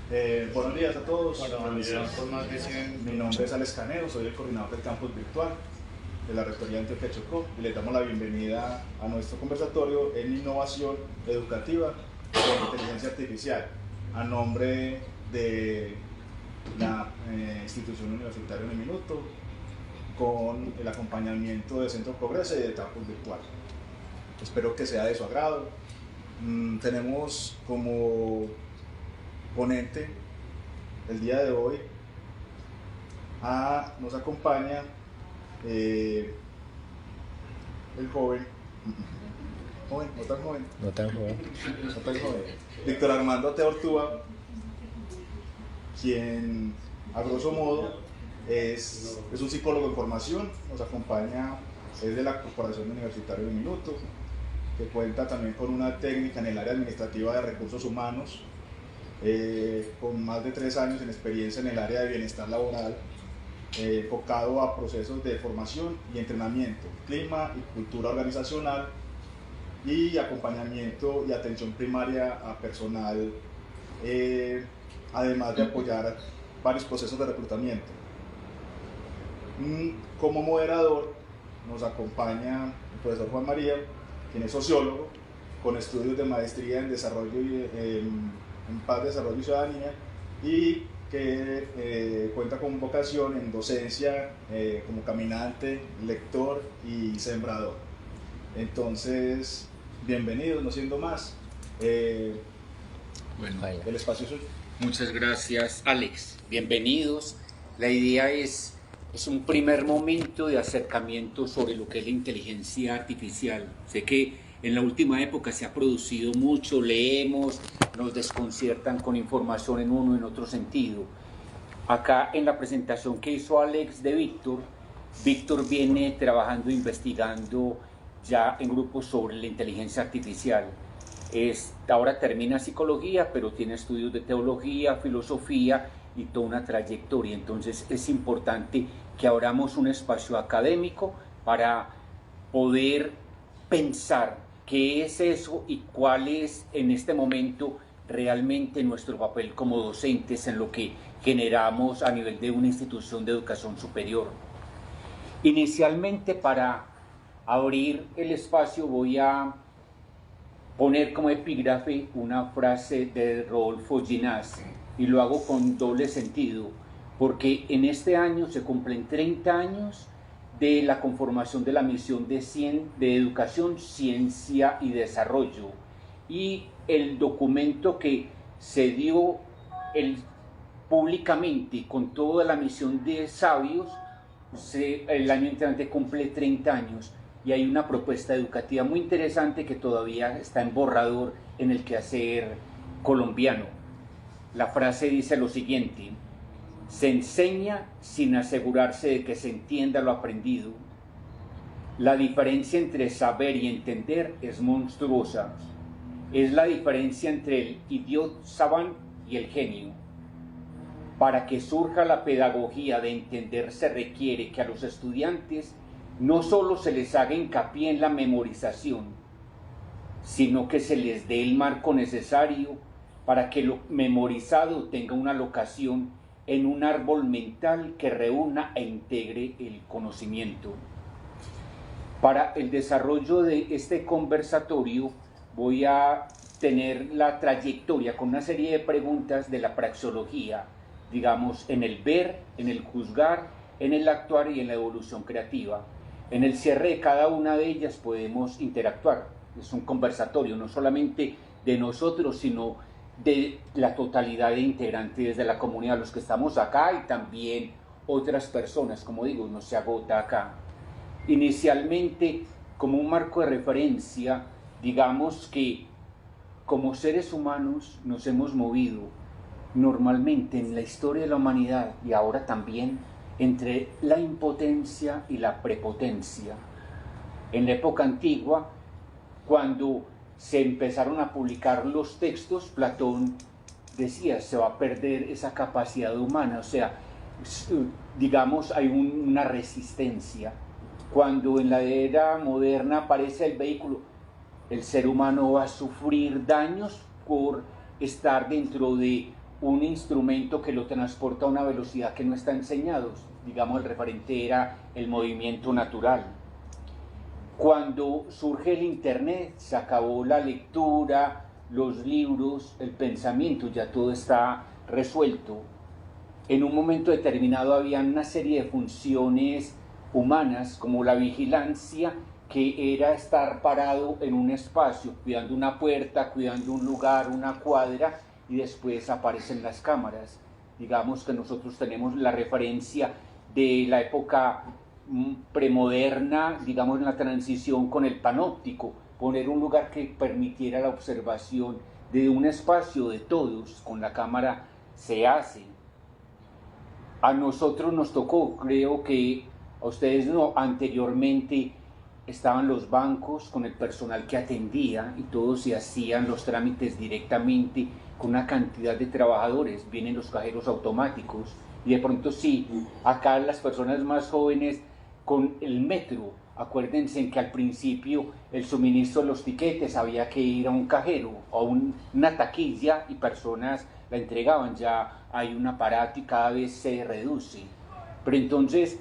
Buenos días a todos. Buenos días. Mi nombre es Alex Canero, soy el coordinador del campus virtual de la Rectoría de Antioquia Chocó y les damos la bienvenida a nuestro conversatorio en innovación educativa con inteligencia artificial a nombre de la institución universitaria Uniminuto con el acompañamiento de Centro Progreso y del campus virtual. Espero que sea de su agrado. Tenemos como ponente el día de hoy nos acompaña el joven, no tan joven, Víctor Armando Teortúa, quien a grosso modo es un psicólogo en formación, nos acompaña, es de la Corporación Universitaria de Minuto, que cuenta también con una técnica en el área administrativa de recursos humanos, con más de 3 años en experiencia en el área de bienestar laboral, enfocado a procesos de formación y entrenamiento, clima y cultura organizacional y acompañamiento y atención primaria a personal, además de apoyar varios procesos de reclutamiento. Como moderador nos acompaña el profesor Juan María, quien es sociólogo con estudios de maestría en desarrollo en paz, desarrollo y ciudadanía, y que cuenta con vocación en docencia como caminante, lector y sembrador. Entonces, bienvenidos, no siendo más. El espacio es suyo. Muchas gracias, Alex. Bienvenidos. La idea es un primer momento de acercamiento sobre lo que es la inteligencia artificial. Sé que en la última época se ha producido mucho, leemos, nos desconciertan con información en uno y en otro sentido. Acá en la presentación que hizo Alex de Víctor viene trabajando, investigando ya en grupos sobre la inteligencia artificial. Ahora termina psicología, pero tiene estudios de teología, filosofía y toda una trayectoria. Entonces es importante que abramos un espacio académico para poder pensar qué es eso y cuál es en este momento realmente nuestro papel como docentes en lo que generamos a nivel de una institución de educación superior. Inicialmente, para abrir el espacio, voy a poner como epígrafe una frase de Rodolfo Ginás, y lo hago con doble sentido, porque en este año se cumplen 30 años de la conformación de la misión de educación, ciencia y desarrollo, y el documento que se dio públicamente con toda la misión de sabios, el año entrante cumple 30 años, y hay una propuesta educativa muy interesante que todavía está en borrador en el quehacer colombiano. La frase dice lo siguiente: se enseña sin asegurarse de que se entienda lo aprendido. La diferencia entre saber y entender es monstruosa. Es la diferencia entre el idiot savant y el genio. Para que surja la pedagogía de entender se requiere que a los estudiantes no solo se les haga hincapié en la memorización, sino que se les dé el marco necesario para que lo memorizado tenga una locación en un árbol mental que reúna e integre el conocimiento. Para el desarrollo de este conversatorio voy a tener la trayectoria con una serie de preguntas de la praxeología, digamos, en el ver, en el juzgar, en el actuar y en la evolución creativa. En el cierre de cada una de ellas podemos interactuar. Es un conversatorio no solamente de nosotros, sino de la totalidad de integrantes de la comunidad, los que estamos acá y también otras personas. Como digo, no se agota acá. Inicialmente, como un marco de referencia, digamos que como seres humanos nos hemos movido normalmente en la historia de la humanidad y ahora también entre la impotencia y la prepotencia. En la época antigua, cuando se empezaron a publicar los textos, Platón decía, se va a perder esa capacidad humana, o sea, digamos, hay una resistencia. Cuando en la era moderna aparece el vehículo, el ser humano va a sufrir daños por estar dentro de un instrumento que lo transporta a una velocidad que no está enseñado. Digamos, el referente era el movimiento natural. Cuando surge el internet, se acabó la lectura, los libros, el pensamiento, ya todo está resuelto. En un momento determinado había una serie de funciones humanas, como la vigilancia, que era estar parado en un espacio, cuidando una puerta, cuidando un lugar, una cuadra, y después aparecen las cámaras. Digamos que nosotros tenemos la referencia de la época premoderna, digamos en la transición con el panóptico, poner un lugar que permitiera la observación de un espacio de todos, con la cámara se hace. A nosotros nos tocó, creo que a ustedes no, anteriormente estaban los bancos con el personal que atendía y todos se hacían los trámites directamente con una cantidad de trabajadores, vienen los cajeros automáticos y de pronto sí, acá las personas más jóvenes con el metro, acuérdense que al principio el suministro de los tiquetes había que ir a un cajero o a una taquilla y personas la entregaban, ya hay un aparato y cada vez se reduce. Pero entonces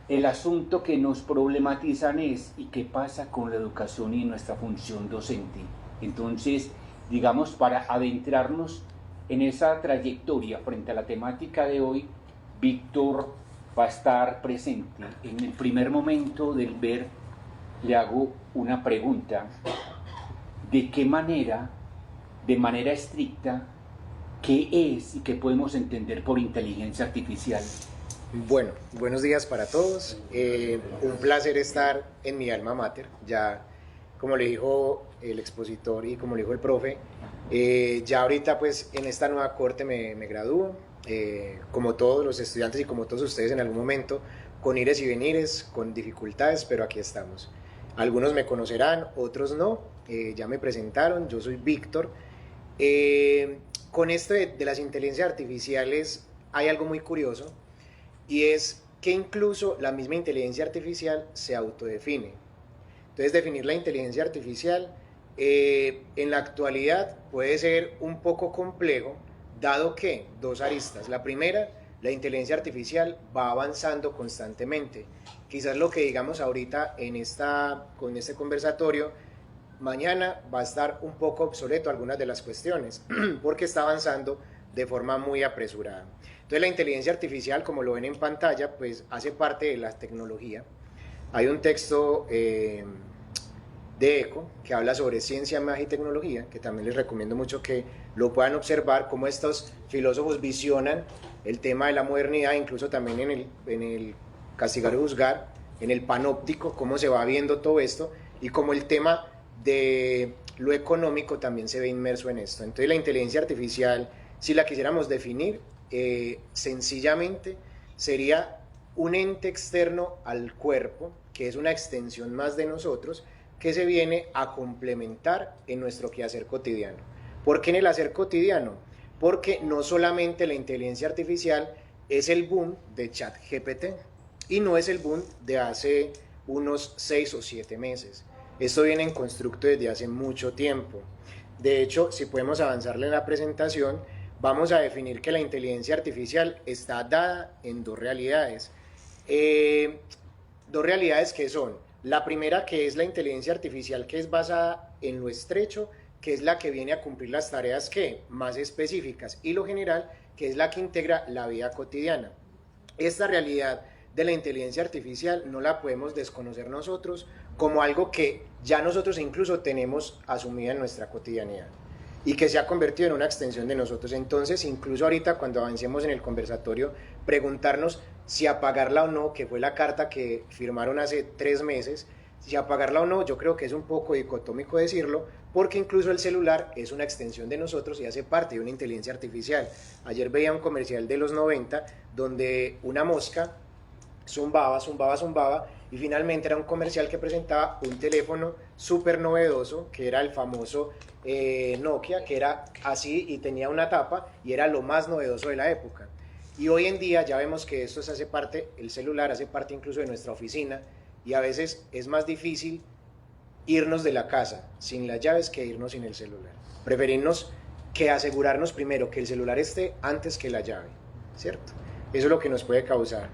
el asunto que nos problematizan es ¿y qué pasa con la educación y nuestra función docente? Entonces, digamos, para adentrarnos en esa trayectoria frente a la temática de hoy, Víctor va a estar presente. En el primer momento del ver, le hago una pregunta. ¿De qué manera, de manera estricta, qué es y qué podemos entender por inteligencia artificial? Bueno, buenos días para todos. Un placer estar en mi alma mater. Ya, como le dijo el expositor y como le dijo el profe, ya ahorita pues en esta nueva corte me gradúo, como todos los estudiantes y como todos ustedes en algún momento, con ires y venires, con dificultades, pero aquí estamos. Algunos me conocerán, otros no, ya me presentaron, yo soy Víctor. Con esto de las inteligencias artificiales hay algo muy curioso, y es que incluso la misma inteligencia artificial se autodefine. Entonces, definir la inteligencia artificial en la actualidad puede ser un poco complejo, dado que dos aristas. La primera, la inteligencia artificial va avanzando constantemente. Quizás lo que digamos ahorita con este conversatorio, mañana va a estar un poco obsoleto algunas de las cuestiones, porque está avanzando de forma muy apresurada. Entonces la inteligencia artificial, como lo ven en pantalla, pues hace parte de la tecnología. Hay un texto de ECO que habla sobre ciencia, magia y tecnología, que también les recomiendo mucho que lo puedan observar, cómo estos filósofos visionan el tema de la modernidad, incluso también en el Castigar y Juzgar, en el panóptico, cómo se va viendo todo esto y cómo el tema de lo económico también se ve inmerso en esto. Entonces la inteligencia artificial, si la quisiéramos definir, sencillamente sería un ente externo al cuerpo, que es una extensión más de nosotros, que se viene a complementar en nuestro quehacer cotidiano. ¿Por qué en el hacer cotidiano? Porque no solamente la inteligencia artificial es el boom de ChatGPT, y no es el boom de hace unos 6 o 7 meses. Esto viene en constructo desde hace mucho tiempo. De hecho, si podemos avanzarle en la presentación, vamos a definir que la inteligencia artificial está dada en dos realidades. Dos realidades que son, la primera, que es la inteligencia artificial que es basada en lo estrecho, que es la que viene a cumplir las tareas más específicas, y lo general, que es la que integra la vida cotidiana. Esta realidad de la inteligencia artificial no la podemos desconocer nosotros como algo que ya nosotros incluso tenemos asumida en nuestra cotidianidad y que se ha convertido en una extensión de nosotros. Entonces, incluso ahorita cuando avancemos en el conversatorio, preguntarnos si apagarla o no, que fue la carta que firmaron hace 3 meses, si apagarla o no, yo creo que es un poco dicotómico decirlo, porque incluso el celular es una extensión de nosotros y hace parte de una inteligencia artificial. Ayer veía un comercial de los 90 donde una mosca zumbaba, y finalmente era un comercial que presentaba un teléfono súper novedoso, que era el famoso Nokia, que era así y tenía una tapa y era lo más novedoso de la época. Y hoy en día ya vemos que esto hace parte, el celular hace parte incluso de nuestra oficina, y a veces es más difícil irnos de la casa sin las llaves que irnos sin el celular. Preferirnos que asegurarnos primero que el celular esté antes que la llave, ¿cierto? Eso es lo que nos puede causar.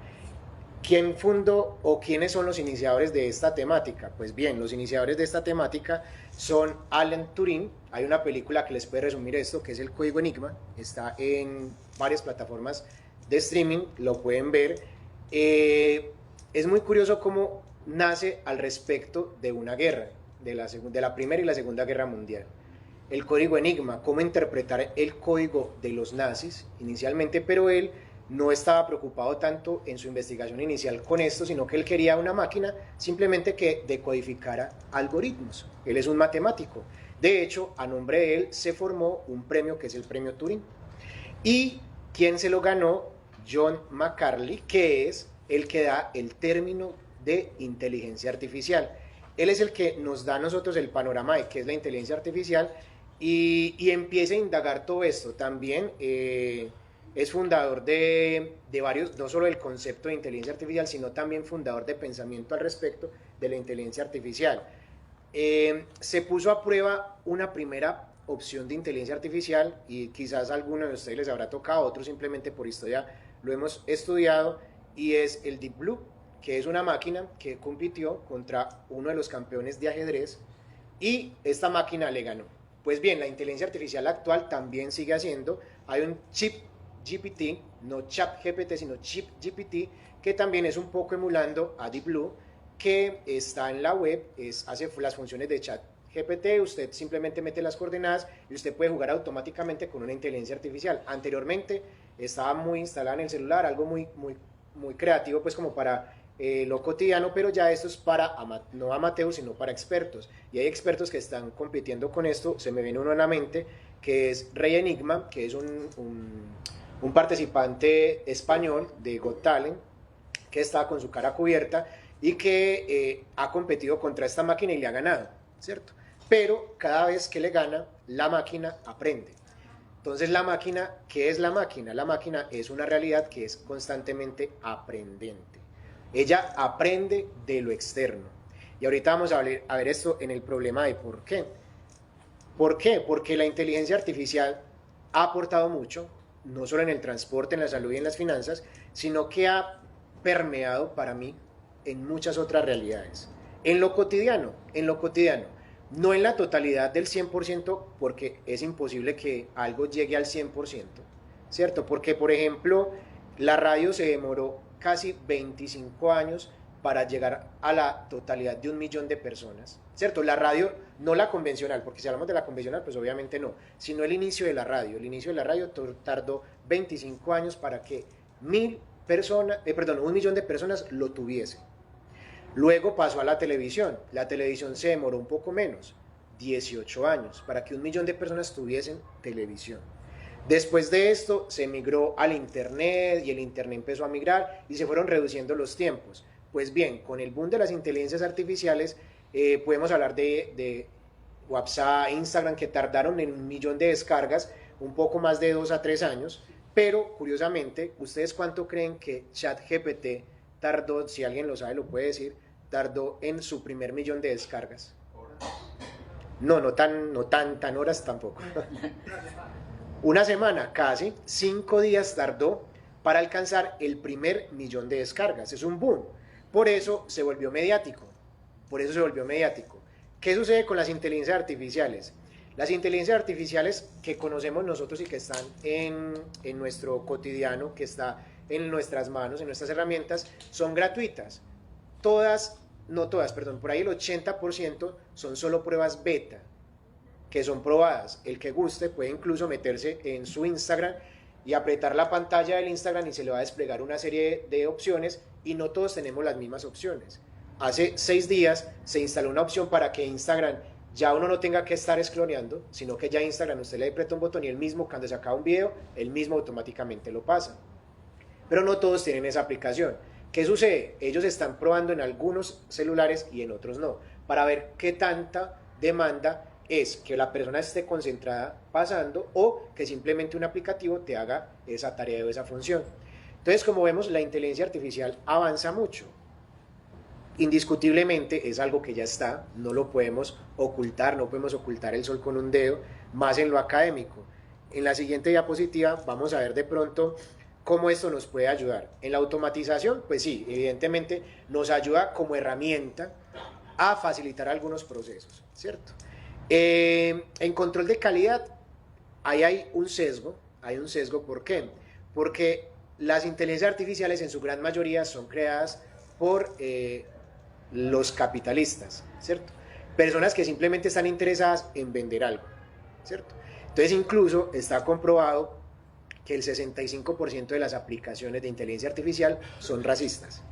¿Quién fundó o quiénes son los iniciadores de esta temática? Pues bien, los iniciadores de esta temática son Alan Turing. Hay una película que les puede resumir esto, que es El Código Enigma. Está en varias plataformas de streaming, lo pueden ver. Es muy curioso cómo nace al respecto de una guerra, de la Primera y la Segunda Guerra Mundial. El Código Enigma, cómo interpretar el código de los nazis inicialmente, pero él no estaba preocupado tanto en su investigación inicial con esto, sino que él quería una máquina simplemente que decodificara algoritmos. Él es un matemático. De hecho, a nombre de él se formó un premio que es el premio Turing. ¿Y quién se lo ganó? John McCarthy, que es el que da el término de inteligencia artificial. Él es el que nos da a nosotros el panorama de qué es la inteligencia artificial y empieza a indagar todo esto. También es fundador de varios, no solo del concepto de inteligencia artificial, sino también fundador de pensamiento al respecto de la inteligencia artificial. Se puso a prueba una primera opción de inteligencia artificial y quizás a alguno de ustedes les habrá tocado, otros simplemente por historia lo hemos estudiado, y es el Deep Blue, que es una máquina que compitió contra uno de los campeones de ajedrez y esta máquina le ganó. Pues bien, la inteligencia artificial actual también sigue haciendo, hay un chip GPT, no chat GPT, sino chip GPT, que también es un poco emulando a Deep Blue, que está en la web, hace las funciones de chat GPT, usted simplemente mete las coordenadas y usted puede jugar automáticamente con una inteligencia artificial. Anteriormente estaba muy instalada en el celular, algo muy creativo pues como para lo cotidiano, pero ya esto es para, no amateurs, sino para expertos. Y hay expertos que están compitiendo con esto, se me viene uno en la mente, que es Rey Enigma, que es un participante español de Got Talent, que está con su cara cubierta y que ha competido contra esta máquina y le ha ganado, ¿cierto? Pero cada vez que le gana, la máquina aprende. Entonces la máquina, ¿qué es la máquina? La máquina es una realidad que es constantemente aprendente. Ella aprende de lo externo. Y ahorita vamos a ver esto en el problema de por qué. ¿Por qué? Porque la inteligencia artificial ha aportado mucho, no solo en el transporte, en la salud y en las finanzas, sino que ha permeado para mí en muchas otras realidades. En lo cotidiano, no en la totalidad del 100%, porque es imposible que algo llegue al 100%, ¿cierto? Porque, por ejemplo, la radio se demoró casi 25 años para llegar a la totalidad de 1 millón de personas, ¿cierto? La radio, no la convencional, porque si hablamos de la convencional, pues obviamente no, sino el inicio de la radio. El inicio de la radio tardó 25 años para que 1 millón de personas lo tuviesen. Luego pasó a la televisión se demoró un poco menos, 18 años, para que 1 millón de personas tuviesen televisión. Después de esto se migró al internet y el internet empezó a migrar y se fueron reduciendo los tiempos. Pues bien, con el boom de las inteligencias artificiales podemos hablar de WhatsApp, Instagram, que tardaron en 1 millón de descargas, un poco más de 2 a 3 años, pero curiosamente, ¿ustedes cuánto creen que ChatGPT tardó, si alguien lo sabe lo puede decir, tardó en su primer 1 millón de descargas? No tan horas tampoco. Una semana, casi 5 días tardó para alcanzar el primer 1 millón de descargas. Es un boom. Por eso se volvió mediático. ¿Qué sucede con las inteligencias artificiales? Las inteligencias artificiales que conocemos nosotros y que están en nuestro cotidiano, que está en nuestras manos, en nuestras herramientas, son gratuitas. Por ahí el 80% son solo pruebas beta, que son probadas. El que guste puede incluso meterse en su Instagram y apretar la pantalla del Instagram y se le va a desplegar una serie de opciones y no todos tenemos las mismas opciones. Hace 6 días se instaló una opción para que Instagram ya uno no tenga que estar scrolleando, sino que ya Instagram usted le aprieta un botón y el mismo, cuando se acaba un video, el mismo automáticamente lo pasa. Pero no todos tienen esa aplicación. ¿Qué sucede? Ellos están probando en algunos celulares y en otros no, para ver qué tanta demanda es que la persona esté concentrada pasando o que simplemente un aplicativo te haga esa tarea o esa función. Entonces, como vemos, la inteligencia artificial avanza mucho. Indiscutiblemente es algo que ya está, no lo podemos ocultar, no podemos ocultar el sol con un dedo, más en lo académico. en la siguiente diapositiva vamos a ver de pronto cómo esto nos puede ayudar. En la automatización, pues sí, evidentemente nos ayuda como herramienta a facilitar algunos procesos, ¿cierto? En control de calidad, ahí hay un sesgo, ¿por qué? Porque las inteligencias artificiales en su gran mayoría son creadas por los capitalistas, ¿cierto? Personas que simplemente están interesadas en vender algo, ¿cierto? Entonces incluso está comprobado que el 65% de las aplicaciones de inteligencia artificial son racistas.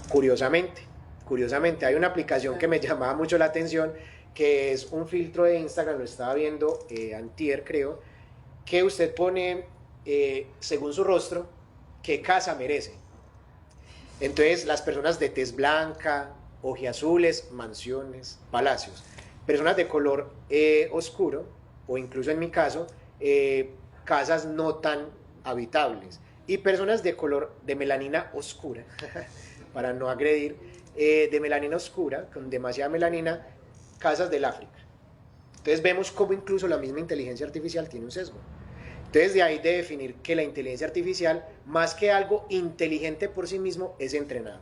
Curiosamente, hay una aplicación que me llamaba mucho la atención, que es un filtro de Instagram, lo estaba viendo antier creo, que usted pone según su rostro qué casa merece. Entonces las personas de tez blanca, ojiazules, mansiones, palacios. Personas de color oscuro, o incluso en mi caso, casas no tan habitables. Y personas de color de melanina oscura, para no agredir, de melanina oscura, con demasiada melanina, casas del África. Entonces vemos cómo incluso la misma inteligencia artificial tiene un sesgo. Entonces de ahí de definir que la inteligencia artificial, más que algo inteligente por sí mismo, es entrenado.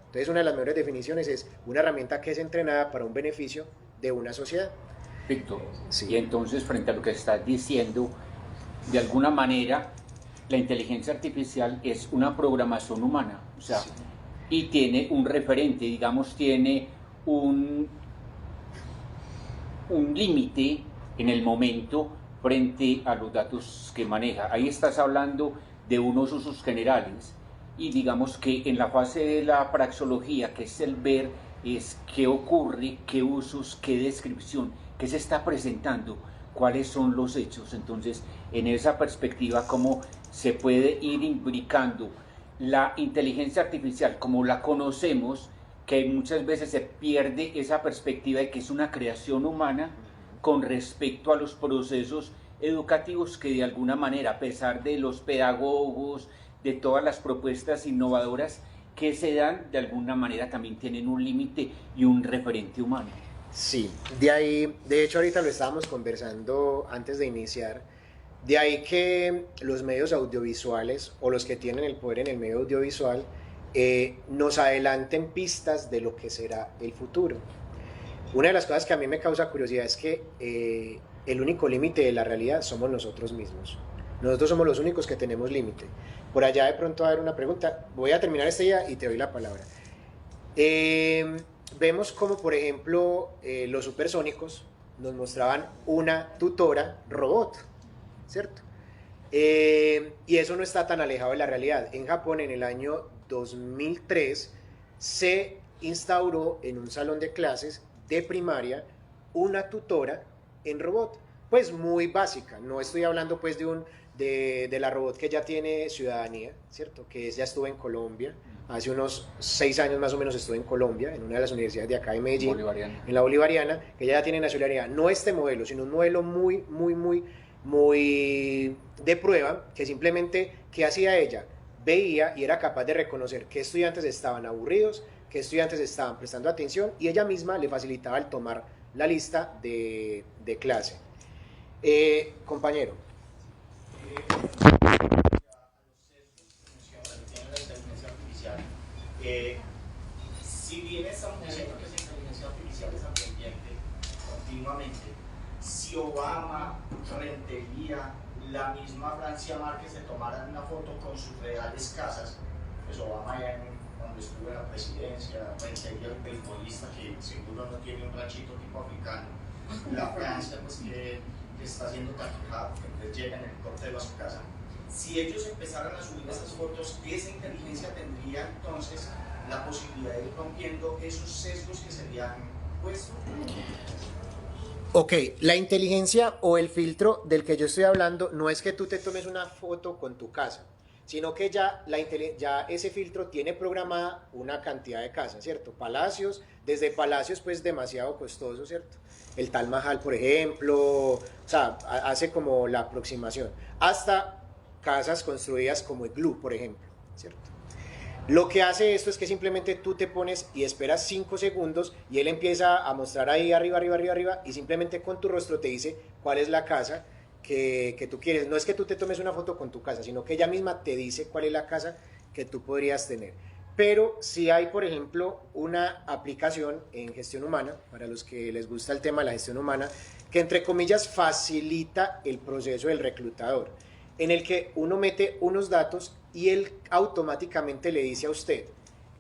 Entonces una de las mejores definiciones es una herramienta que es entrenada para un beneficio de una sociedad. Víctor, Sí. y entonces frente a lo que estás diciendo, de alguna manera la inteligencia artificial es una programación humana, o sea, sí, y tiene un referente, digamos, tiene un límite en el momento frente a los datos que maneja. Ahí estás hablando de unos usos generales y digamos que en la fase de la praxeología, que es el ver, es qué ocurre, qué usos, qué descripción, qué se está presentando, cuáles son los hechos. Entonces, en esa perspectiva, cómo se puede ir imbricando la inteligencia artificial como la conocemos, que muchas veces se pierde esa perspectiva de que es una creación humana con respecto a los procesos educativos que de alguna manera, a pesar de los pedagogos, de todas las propuestas innovadoras que se dan, de alguna manera también tienen un límite y un referente humano. Sí, de ahí, de hecho ahorita lo estábamos conversando antes de iniciar, de ahí que los medios audiovisuales o los que tienen el poder en el medio audiovisual nos adelanten pistas de lo que será el futuro. Una de las cosas que a mí me causa curiosidad es que el único límite de la realidad somos nosotros mismos. Nosotros somos los únicos que tenemos límite. Por allá de pronto va a haber una pregunta. Voy a terminar esta idea y te doy la palabra. Vemos como, por ejemplo, los supersónicos nos mostraban una tutora robot, ¿cierto? Y eso no está tan alejado de la realidad. En Japón, en el año 2003, se instauró en un salón de clases de primaria una tutora en robot, pues muy básica. No estoy hablando pues de la robot que ya tiene ciudadanía, ¿cierto? Que ya estuvo en Colombia, hace unos 6 años más o menos estuve en Colombia, en una de las universidades de acá de Medellín, en la Bolivariana, que ya tiene nacionalidad. No este modelo, sino un modelo muy de prueba, que simplemente, ¿qué hacía ella? Veía y era capaz de reconocer qué estudiantes estaban aburridos, qué estudiantes estaban prestando atención, y ella misma le facilitaba el tomar la lista de clase. Compañero. Si bien estamos diciendo que esa inteligencia artificial es aprendiente continuamente, si Obama rentería la misma Francia Márquez de tomar una foto con sus reales casas, pues Obama ya cuando estuvo en la presidencia rentería el beisbolista que seguro no tiene un ranchito tipo africano, la Francia pues que está siendo taquijada porque entonces llegan en el helicóptero a su casa. Si ellos empezaran a subir estas fotos, esa inteligencia tendría entonces la posibilidad de ir rompiendo esos sesgos que se le han puesto. Ok, la inteligencia o el filtro del que yo estoy hablando no es que tú te tomes una foto con tu casa, sino que ya ese filtro tiene programada una cantidad de casas, ¿cierto? Palacios, desde palacios pues demasiado costosos, ¿cierto? El Taj Mahal, por ejemplo, o sea, hace como la aproximación, hasta casas construidas como iglú, por ejemplo, ¿cierto? Lo que hace esto es que simplemente tú te pones y esperas 5 segundos y él empieza a mostrar ahí arriba y simplemente con tu rostro te dice cuál es la casa que tú quieres. No es que tú te tomes una foto con tu casa, sino que ella misma te dice cuál es la casa que tú podrías tener. Pero si hay, por ejemplo, una aplicación en gestión humana, para los que les gusta el tema de la gestión humana, que entre comillas facilita el proceso del reclutador, en el que uno mete unos datos y él automáticamente le dice a usted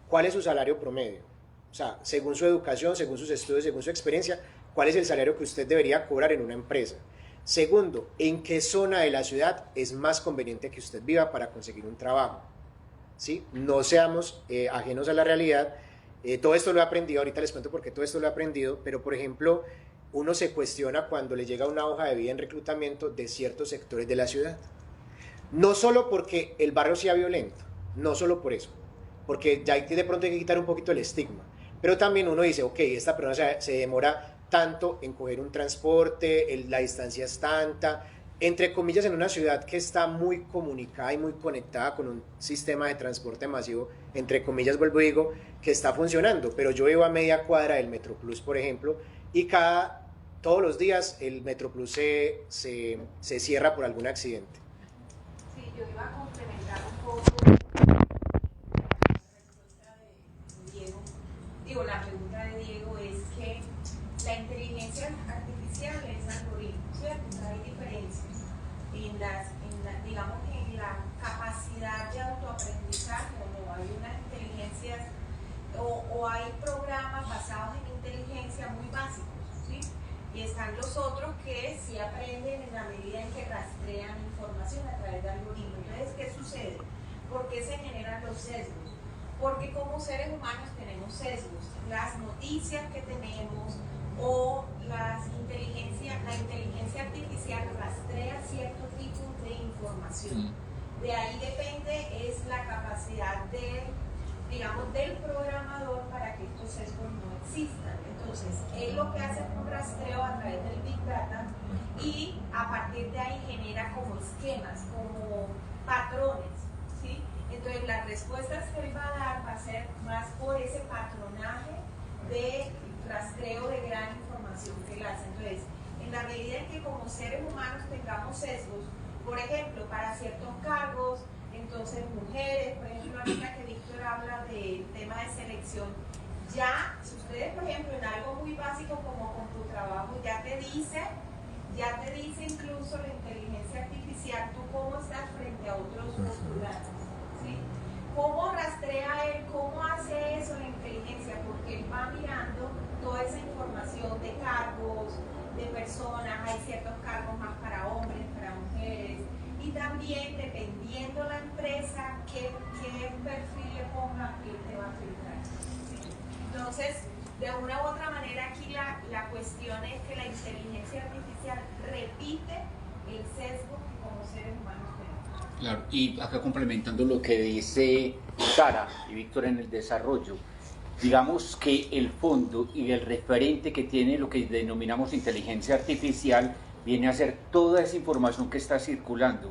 cuál es su salario promedio. O sea, según su educación, según sus estudios, según su experiencia, cuál es el salario que usted debería cobrar en una empresa. Segundo, en qué zona de la ciudad es más conveniente que usted viva para conseguir un trabajo. ¿Sí? No seamos ajenos a la realidad. Todo esto lo he aprendido, ahorita les cuento por qué todo esto lo he aprendido, pero por ejemplo, uno se cuestiona cuando le llega una hoja de vida en reclutamiento de ciertos sectores de la ciudad. No solo porque el barrio sea violento, no solo por eso, porque ya de pronto hay que quitar un poquito el estigma, pero también uno dice, ok, esta persona se demora tanto en coger un transporte, la distancia es tanta, entre comillas, en una ciudad que está muy comunicada y muy conectada con un sistema de transporte masivo, entre comillas, vuelvo y digo, que está funcionando, pero yo vivo a media cuadra del Metroplus, por ejemplo, y todos los días el Metroplus se cierra por algún accidente. Sí, yo iba a complementar un poco la respuesta de Diego. Digo, la pregunta de Diego es que la inteligencia artificial es algoritmo, ¿cierto? Hay diferencias digamos, en la capacidad de autoaprendizaje, o hay unas inteligencias o hay programas basados en inteligencia muy básicos, ¿sí? Y están los otros que sí aprenden en la medida en que rastrean información a través de algoritmos. Entonces, ¿qué sucede? ¿Por qué se generan los sesgos? Porque como seres humanos tenemos sesgos. Las noticias que tenemos o la inteligencia artificial rastrea cierto tipo de información. De ahí depende es la capacidad del programador para que estos sesgos no existan. Entonces, él lo que hace es un rastreo a través del Big Data y a partir de ahí genera como esquemas, como patrones, ¿sí? Entonces, las respuestas que él va a dar va a ser más por ese patronaje de rastreo de gran información que él hace. Entonces, en la medida en que como seres humanos tengamos sesgos, por ejemplo, para ciertos cargos, entonces mujeres, por ejemplo, ahorita que Víctor habla del tema de selección, ya, si ustedes, por ejemplo, en algo muy básico como con tu trabajo, ya te dice incluso la inteligencia artificial, tú cómo estás frente a otros postulantes, ¿sí? ¿Cómo rastrea él? ¿Cómo hace eso la inteligencia? Porque él va mirando toda esa información de cargos, de personas, hay ciertos cargos más para hombres, para mujeres, y también dependiendo la empresa, qué perfil le ponga, él te va a filtrar. ¿Sí? Entonces, de una u otra manera aquí la cuestión es que la inteligencia artificial repite el sesgo que como seres humanos tenemos. Claro, y acá complementando lo que dice Sara y Víctor en el desarrollo, digamos que el fondo y el referente que tiene lo que denominamos inteligencia artificial viene a ser toda esa información que está circulando,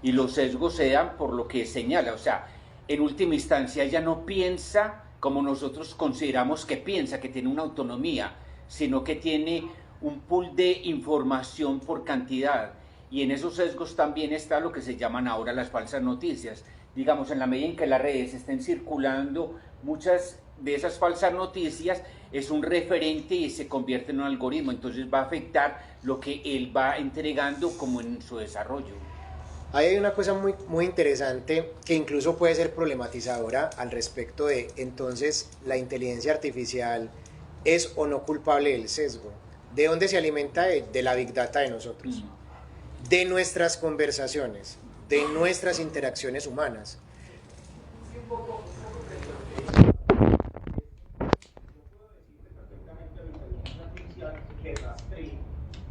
y los sesgos se dan por lo que señala, o sea, en última instancia ella no piensa como nosotros consideramos que piensa, que tiene una autonomía, sino que tiene un pool de información por cantidad, y en esos sesgos también está lo que se llaman ahora las falsas noticias. Digamos, en la medida en que las redes estén circulando, muchas de esas falsas noticias es un referente y se convierte en un algoritmo, entonces va a afectar lo que él va entregando como en su desarrollo. Ahí hay una cosa muy, muy interesante que incluso puede ser problematizadora al respecto de, entonces, la inteligencia artificial es o no culpable del sesgo. ¿De dónde se alimenta? De la Big Data de nosotros, de nuestras conversaciones, de nuestras interacciones humanas. Que rastree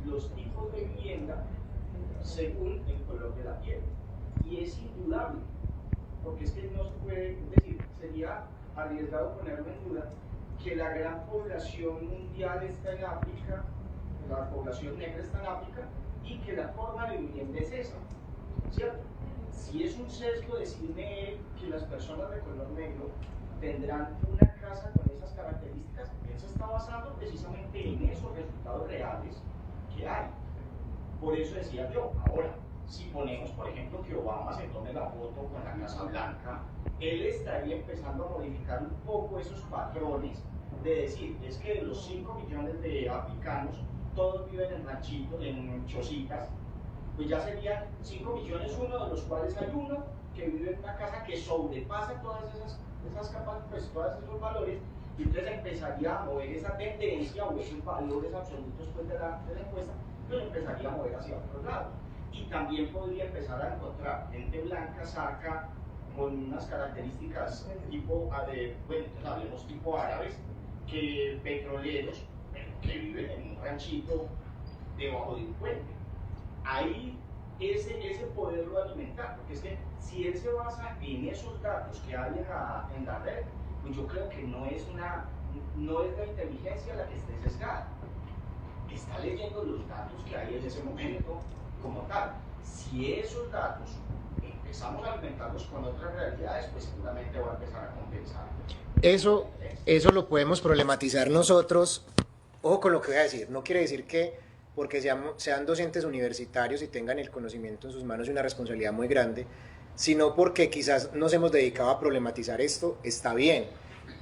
los tipos de vivienda según el color de la piel. Y es indudable, porque es que no se puede decir, sería arriesgado ponerlo en duda, que la gran población mundial está en África, la población negra está en África, y que la forma de vivienda es esa, ¿cierto? Si es un sesgo decirme que las personas de color negro tendrán una casa con esas características, él se está basando precisamente en esos resultados reales que hay. Por eso decía yo, ahora, si ponemos, por ejemplo, que Obama se tome la foto con la Casa Blanca, él estaría empezando a modificar un poco esos patrones de decir, es que de los 5 millones de africanos, todos viven en ranchitos, en chocitas, pues ya serían 5 millones uno, de los cuales hay uno que vive en una casa que sobrepasa todas esas capas, pues todos esos valores, y entonces empezaría a mover esa tendencia o esos valores absolutos pues, de la encuesta, pues empezaría a mover hacia otro lado. Y también podría empezar a encontrar gente blanca, saca, con unas características tipo, bueno, entonces hablemos tipo árabes, que petroleros, que viven en un ranchito debajo de un puente. Ahí ese poderlo alimentar, porque es que si él se basa en esos datos que hay en la red, pues yo creo que no es la inteligencia la que esté sesgada, está leyendo los datos que hay en ese momento como tal. Si esos datos empezamos a alimentarlos con otras realidades, pues seguramente va a empezar a compensar. Eso lo podemos problematizar nosotros. Ojo con lo que voy a decir, no quiere decir que porque sean docentes universitarios y tengan el conocimiento en sus manos y una responsabilidad muy grande, sino porque quizás nos hemos dedicado a problematizar esto, está bien.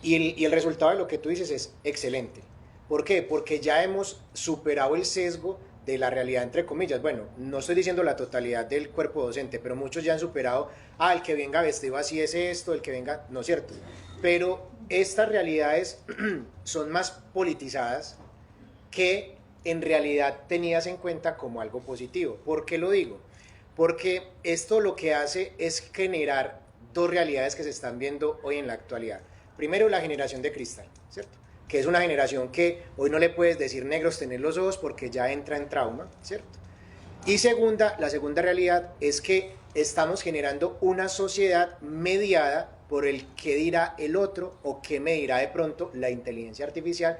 Y el resultado de lo que tú dices es excelente. ¿Por qué? Porque ya hemos superado el sesgo de la realidad, entre comillas. Bueno, no estoy diciendo la totalidad del cuerpo docente, pero muchos ya han superado, el que venga vestido así es esto, el que venga, no es cierto. Pero estas realidades son más politizadas que en realidad tenidas en cuenta como algo positivo. ¿Por qué lo digo? Porque esto lo que hace es generar dos realidades que se están viendo hoy en la actualidad. Primero, la generación de cristal, ¿cierto? Que es una generación que hoy no le puedes decir negros tener los ojos porque ya entra en trauma, ¿cierto? Y la segunda realidad es que estamos generando una sociedad mediada por el qué dirá el otro o qué me dirá de pronto la inteligencia artificial,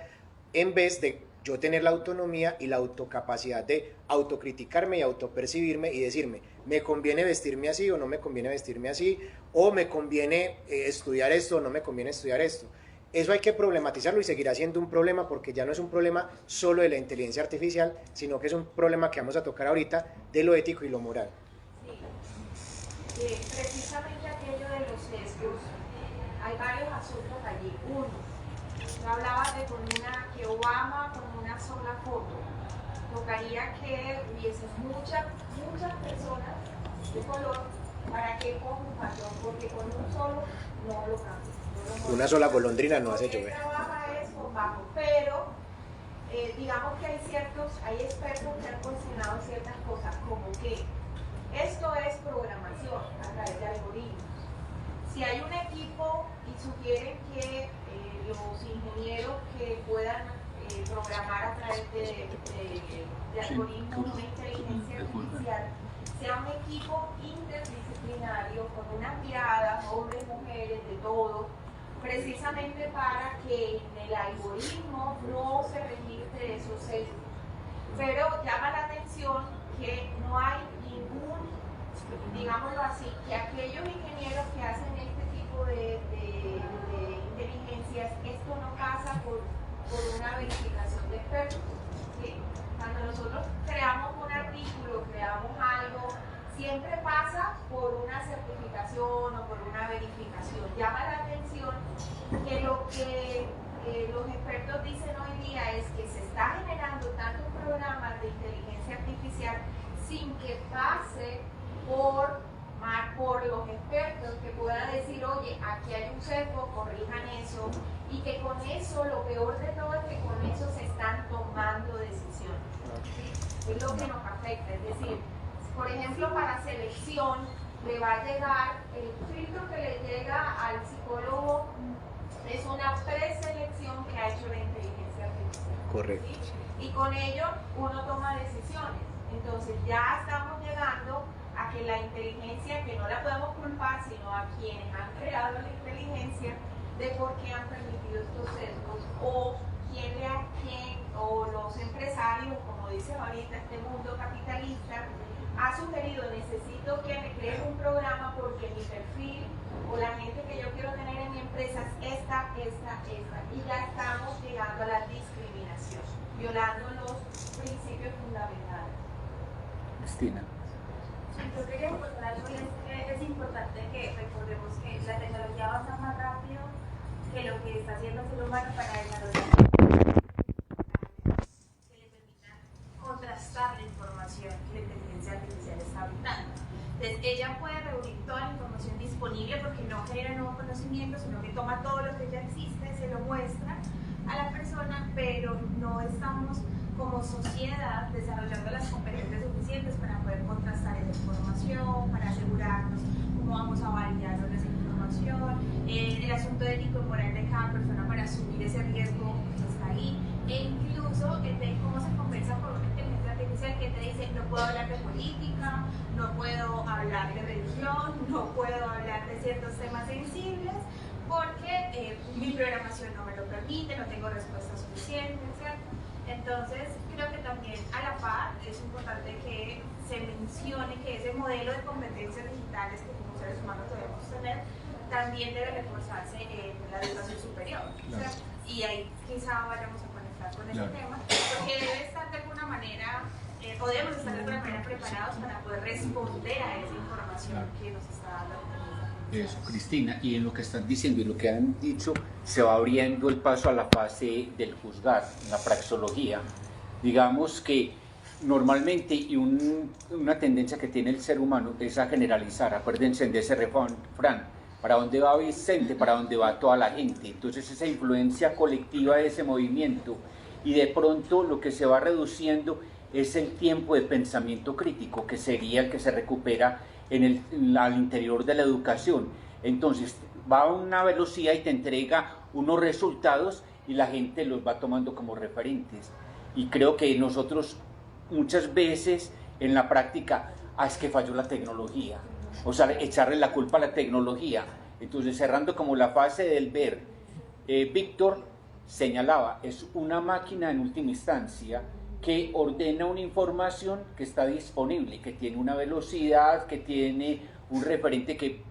en vez de yo tener la autonomía y la autocapacidad de autocriticarme y autopercibirme y decirme, me conviene vestirme así o no me conviene vestirme así, o me conviene estudiar esto o no me conviene estudiar esto. Eso hay que problematizarlo y seguirá siendo un problema porque ya no es un problema solo de la inteligencia artificial, sino que es un problema que vamos a tocar ahorita de lo ético y lo moral. Sí. Precisamente aquello de los sesgos, hay varios asuntos allí. Uno, tú hablabas de que Obama con una sola foto, tocaría que hubiesen muchas personas de color para que coja un patrón, porque con un solo no lo cambia. Una sola golondrina no hace llover. Trabaja es con bajo, pero digamos que hay expertos que han cuestionado ciertas cosas, como que esto es programación a través de algoritmos. Si hay un equipo y sugieren que los ingenieros que puedan programar a través de algoritmos, una inteligencia artificial, sea un equipo interdisciplinario con unas miradas, hombres, mujeres, de todo, precisamente para que en el algoritmo no se registre esos sesgos. Pero llama la atención que no hay ningún, digámoslo así, que aquellos ingenieros que hacen este tipo de inteligencias, esto no pasa por una verificación de expertos. ¿Sí? Cuando nosotros creamos un artículo, creamos algo, siempre pasa por una certificación o por una verificación. Llama la atención que lo que los expertos dicen hoy día es que se está generando tantos programas de inteligencia artificial sin que pase por los expertos que puedan decir, oye, aquí hay un sesgo, corrijan eso, y que con eso, lo peor de todo es que con eso se están tomando decisiones. ¿Sí? Es lo que nos afecta, es decir, por ejemplo, para selección le va a llegar, el filtro que le llega al psicólogo es una preselección que ha hecho la inteligencia artificial. Correcto. ¿Sí? Y con ello uno toma decisiones. Entonces ya estamos llegando a que la inteligencia, que no la podemos culpar, sino a quienes han creado la inteligencia, de por qué han permitido estos sesgos, o o los empresarios, como dice ahorita este mundo capitalista, ha sugerido, necesito que me crees un programa porque mi perfil o la gente que yo quiero tener en mi empresa es esta, y ya estamos llegando a la discriminación, violando los principios fundamentales. Cristina. Yo quería aportar algo, y es que es importante que recordemos que la tecnología avanza más rápido que lo que está haciendo el ser humano para desarrollar que le permitan contrastar la información que la inteligencia artificial está brindando. Entonces, ella puede reunir toda la información disponible porque no genera nuevo conocimiento, sino que toma todo lo que ya existe, se lo muestra a la persona, pero no estamos como sociedad desarrollando las competencias suficientes para poder contrastar esa información, para asegurarnos cómo vamos a validar esa información, el asunto ético y moral de cada persona para asumir ese riesgo que está ahí, e incluso de cómo se conversa con una inteligencia artificial que te dice no puedo hablar de política, no puedo hablar de religión, no puedo hablar de ciertos temas sensibles porque mi programación no me lo permite, no tengo respuestas suficientes, ¿cierto? Entonces, creo que también a la par es importante que se mencione que ese modelo de competencias digitales que como seres humanos debemos tener también debe reforzarse en la educación superior. ¿Cierto? Y ahí quizá vayamos a conectar con ese tema, porque debe estar de alguna manera, o debemos estar de alguna manera preparados para poder responder a esa información que nos está dando la tecnología. Eso, Cristina, y en lo que están diciendo y lo que han dicho, se va abriendo el paso a la fase del juzgar, la praxeología. Digamos que normalmente, y una tendencia que tiene el ser humano es a generalizar. Acuérdense de ese refrán, para dónde va Vicente, para dónde va toda la gente. Entonces esa influencia colectiva de ese movimiento, y de pronto lo que se va reduciendo es el tiempo de pensamiento crítico, que sería el que se recupera al interior de la educación. Entonces va a una velocidad y te entrega unos resultados y la gente los va tomando como referentes. Y creo que nosotros muchas veces en la práctica, es que falló la tecnología, o sea, echarle la culpa a la tecnología. Entonces, cerrando como la fase del ver, Víctor señalaba, es una máquina en última instancia que ordena una información que está disponible, que tiene una velocidad, que tiene un referente que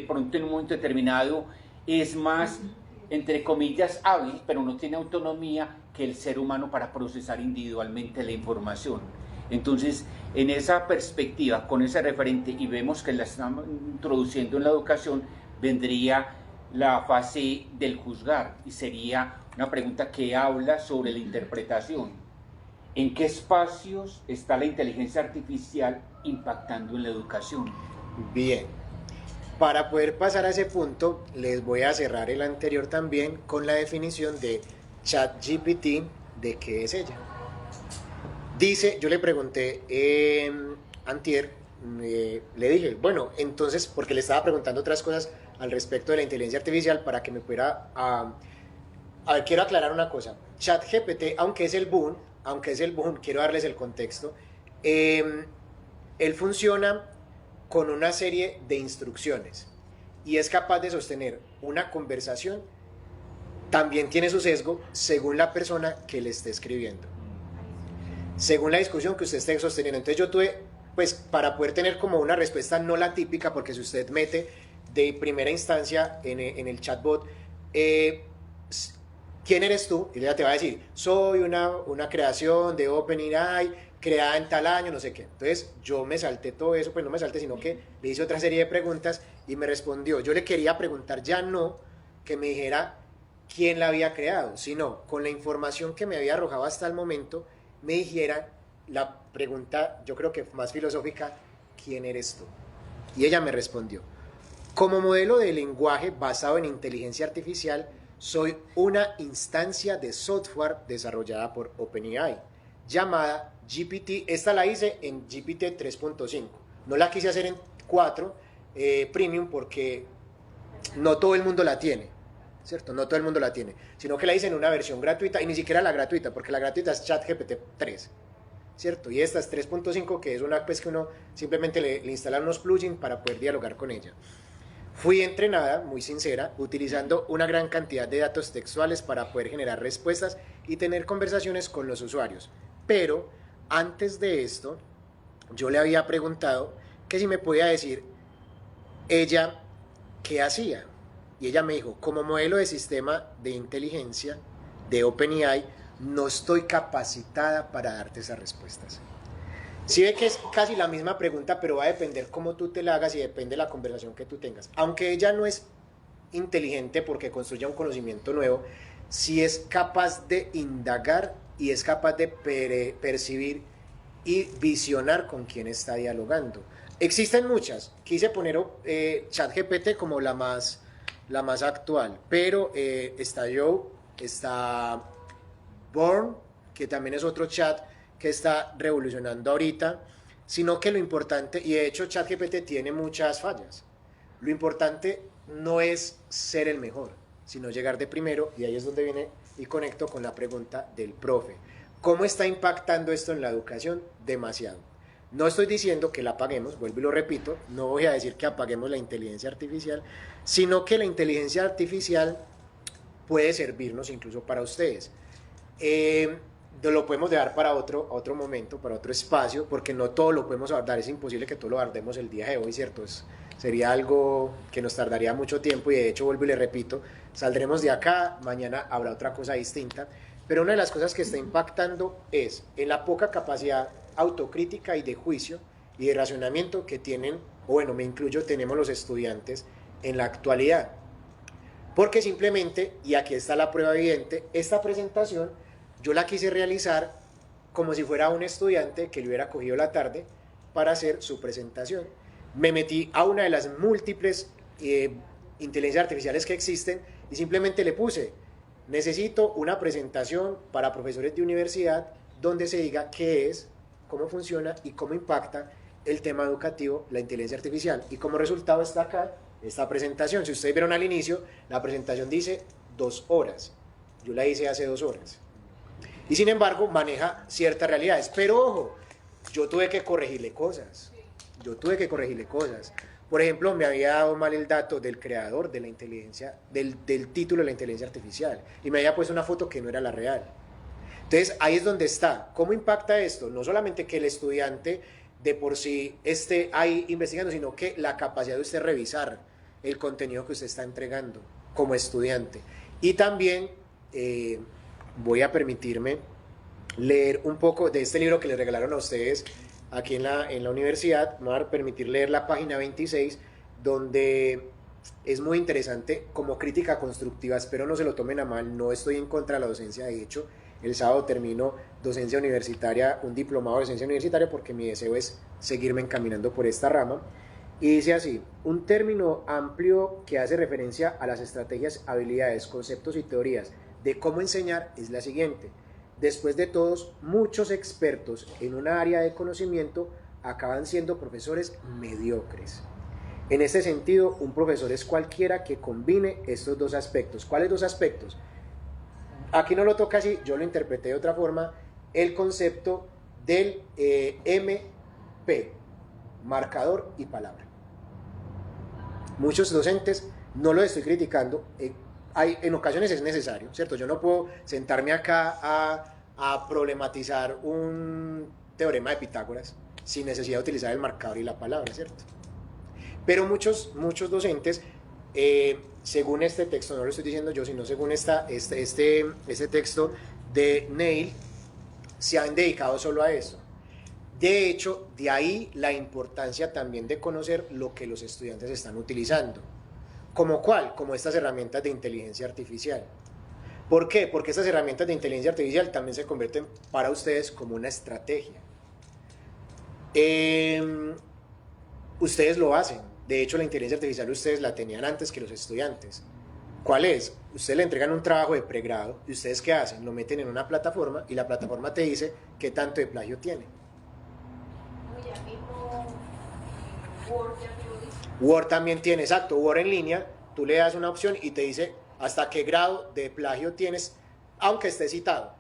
pronto en un momento determinado es más, entre comillas, hábil, pero no tiene autonomía que el ser humano para procesar individualmente la información. Entonces, en esa perspectiva, con ese referente, y vemos que la estamos introduciendo en la educación, vendría la fase del juzgar, y sería una pregunta que habla sobre la interpretación. ¿En qué espacios está la inteligencia artificial impactando en la educación? Bien, para poder pasar a ese punto, les voy a cerrar el anterior también con la definición de ChatGPT, de qué es ella. Dice, yo le pregunté antier, le dije, bueno, entonces, porque le estaba preguntando otras cosas al respecto de la inteligencia artificial para que me pudiera... a ver, quiero aclarar una cosa. ChatGPT, aunque es el boom, quiero darles el contexto, él funciona con una serie de instrucciones y es capaz de sostener una conversación. También tiene su sesgo según la persona que le esté escribiendo, según la discusión que usted esté sosteniendo. Entonces yo tuve, pues para poder tener como una respuesta no la típica, porque si usted mete de primera instancia en el chatbot, ¿quién eres tú? Y ella te va a decir, soy una creación de OpenAI, creada en tal año, no sé qué. Entonces yo me salté todo eso, pues no me salté, sino que le hice otra serie de preguntas y me respondió. Yo le quería preguntar ya no que me dijera quién la había creado, sino con la información que me había arrojado hasta el momento, me dijera la pregunta, yo creo que más filosófica, ¿quién eres tú? Y ella me respondió, como modelo de lenguaje basado en inteligencia artificial, soy una instancia de software desarrollada por OpenAI, llamada GPT. Esta la hice en GPT 3.5. No la quise hacer en 4 Premium porque no todo el mundo la tiene, ¿cierto? No todo el mundo la tiene, sino que la hice en una versión gratuita, y ni siquiera la gratuita, porque la gratuita es ChatGPT 3, ¿cierto? Y esta es 3.5, que es una pues que uno simplemente le instala unos plugins para poder dialogar con ella. Fui entrenada, muy sincera, utilizando una gran cantidad de datos textuales para poder generar respuestas y tener conversaciones con los usuarios. Pero antes de esto, yo le había preguntado que si me podía decir ella qué hacía. Y ella me dijo, como modelo de sistema de inteligencia de OpenAI, no estoy capacitada para darte esas respuestas. Sí ve que es casi la misma pregunta, pero va a depender cómo tú te la hagas y depende de la conversación que tú tengas. Aunque ella no es inteligente porque construya un conocimiento nuevo, sí es capaz de indagar y es capaz de percibir y visionar con quién está dialogando. Existen muchas, quise poner ChatGPT como la más actual, pero está Joe, está Born, que también es otro chat que está revolucionando ahorita, sino que lo importante, y de hecho ChatGPT tiene muchas fallas, lo importante no es ser el mejor, sino llegar de primero, y ahí es donde viene y conecto con la pregunta del profe. ¿Cómo está impactando esto en la educación? Demasiado. No estoy diciendo que la apaguemos, vuelvo y lo repito, no voy a decir que apaguemos la inteligencia artificial, sino que la inteligencia artificial puede servirnos incluso para ustedes. Lo podemos dejar para otro momento, para otro espacio, porque no todo lo podemos abordar, es imposible que todo lo abordemos el día de hoy, ¿cierto? Sería algo que nos tardaría mucho tiempo y de hecho, vuelvo y le repito, saldremos de acá, mañana habrá otra cosa distinta, pero una de las cosas que está impactando es en la poca capacidad autocrítica y de juicio y de razonamiento que tienen, o bueno, me incluyo, tenemos los estudiantes en la actualidad. Porque simplemente, y aquí está la prueba evidente, esta presentación yo la quise realizar como si fuera un estudiante que le hubiera cogido la tarde para hacer su presentación. Me metí a una de las múltiples inteligencias artificiales que existen y simplemente le puse, necesito una presentación para profesores de universidad donde se diga qué es, cómo funciona y cómo impacta el tema educativo, la inteligencia artificial. Y como resultado está acá esta presentación. Si ustedes vieron al inicio, la presentación dice 2 horas. Yo la hice hace 2 horas. Y sin embargo, maneja ciertas realidades. Pero ojo, yo tuve que corregirle cosas. Por ejemplo, me había dado mal el dato del creador de la inteligencia, del título de la inteligencia artificial. Y me había puesto una foto que no era la real. Entonces, ahí es donde está. ¿Cómo impacta esto? No solamente que el estudiante de por sí esté ahí investigando, sino que la capacidad de usted revisar el contenido que usted está entregando como estudiante. Y también voy a permitirme leer un poco de este libro que les regalaron a ustedes aquí en la universidad. Me voy a permitir leer la página 26, donde es muy interesante como crítica constructiva. Espero no se lo tomen a mal, no estoy en contra de la docencia. De hecho, el sábado termino docencia universitaria, un diplomado de docencia universitaria, porque mi deseo es seguirme encaminando por esta rama. Y dice así: un término amplio que hace referencia a las estrategias, habilidades, conceptos y teorías de cómo enseñar es la siguiente. Después de todos, muchos expertos en una área de conocimiento acaban siendo profesores mediocres. En este sentido, un profesor es cualquiera que combine estos 2 aspectos. ¿Cuáles 2 aspectos? Aquí no lo toca así, yo lo interpreté de otra forma, el concepto del MP, marcador y palabra. Muchos docentes, no lo estoy criticando, en ocasiones es necesario, ¿cierto? Yo no puedo sentarme acá a problematizar un teorema de Pitágoras sin necesidad de utilizar el marcador y la palabra, ¿cierto? Pero muchos docentes, según este texto, no lo estoy diciendo yo, sino según este texto de Neil, se han dedicado solo a eso. De hecho, de ahí la importancia también de conocer lo que los estudiantes están utilizando. ¿Como cuál? Como estas herramientas de inteligencia artificial. ¿Por qué? Porque estas herramientas de inteligencia artificial también se convierten para ustedes como una estrategia. Ustedes lo hacen. De hecho, la inteligencia artificial ustedes la tenían antes que los estudiantes. ¿Cuál es? Ustedes le entregan un trabajo de pregrado y ustedes ¿qué hacen? Lo meten en una plataforma y la plataforma te dice qué tanto de plagio tiene. Ya mismo Word ya te lo dice. Word también tiene, exacto, Word en línea, tú le das una opción y te dice hasta qué grado de plagio tienes, aunque esté citado.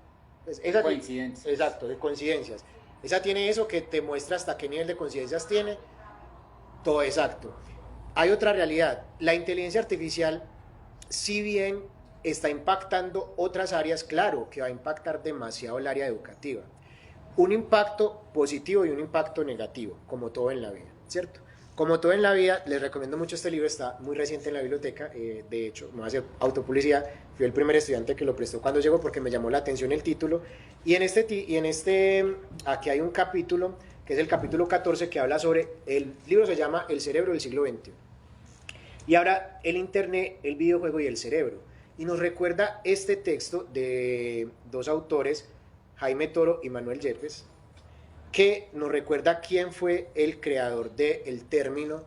Pues esa coincidencias. Exacto, de coincidencias. Esa tiene eso que te muestra hasta qué nivel de coincidencias tiene, todo exacto. Hay otra realidad, la inteligencia artificial, si bien está impactando otras áreas, claro que va a impactar demasiado el área educativa. Un impacto positivo y un impacto negativo, como todo en la vida, ¿cierto? Como todo en la vida, les recomiendo mucho este libro, está muy reciente en la biblioteca, de hecho, me voy a hacer autopublicidad, fui el primer estudiante que lo prestó cuando llegó porque me llamó la atención el título, y aquí hay un capítulo que es el capítulo 14, que habla sobre, el libro se llama El cerebro del siglo XXI. Y ahora el internet, el videojuego y el cerebro. Y nos recuerda este texto de dos autores, Jaime Toro y Manuel Yepes, que nos recuerda quién fue el creador del término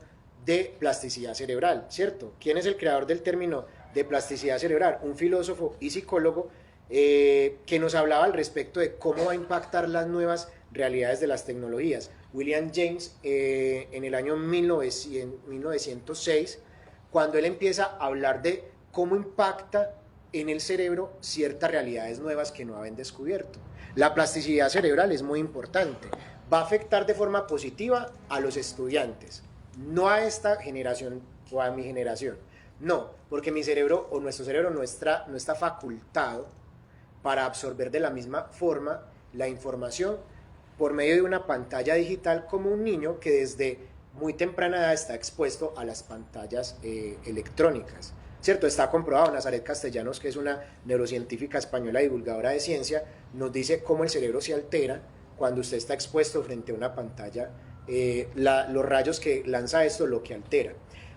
de plasticidad cerebral, ¿cierto? ¿Quién es el creador del término de plasticidad cerebral? Un filósofo y psicólogo que nos hablaba al respecto de cómo va a impactar las nuevas realidades de las tecnologías. William James, en el año 1906, cuando él empieza a hablar de cómo impacta en el cerebro ciertas realidades nuevas que no habían descubierto. La plasticidad cerebral es muy importante. Va a afectar de forma positiva a los estudiantes, no a esta generación o a mi generación. No, porque mi cerebro o nuestro cerebro no está facultado para absorber de la misma forma la información por medio de una pantalla digital como un niño que desde muy temprana edad está expuesto a las pantallas electrónicas. ¿Cierto? Está comprobado. Nazaret Castellanos, que es una neurocientífica española divulgadora de ciencia, nos dice cómo el cerebro se altera cuando usted está expuesto frente a una pantalla, los rayos que lanza esto lo que altera.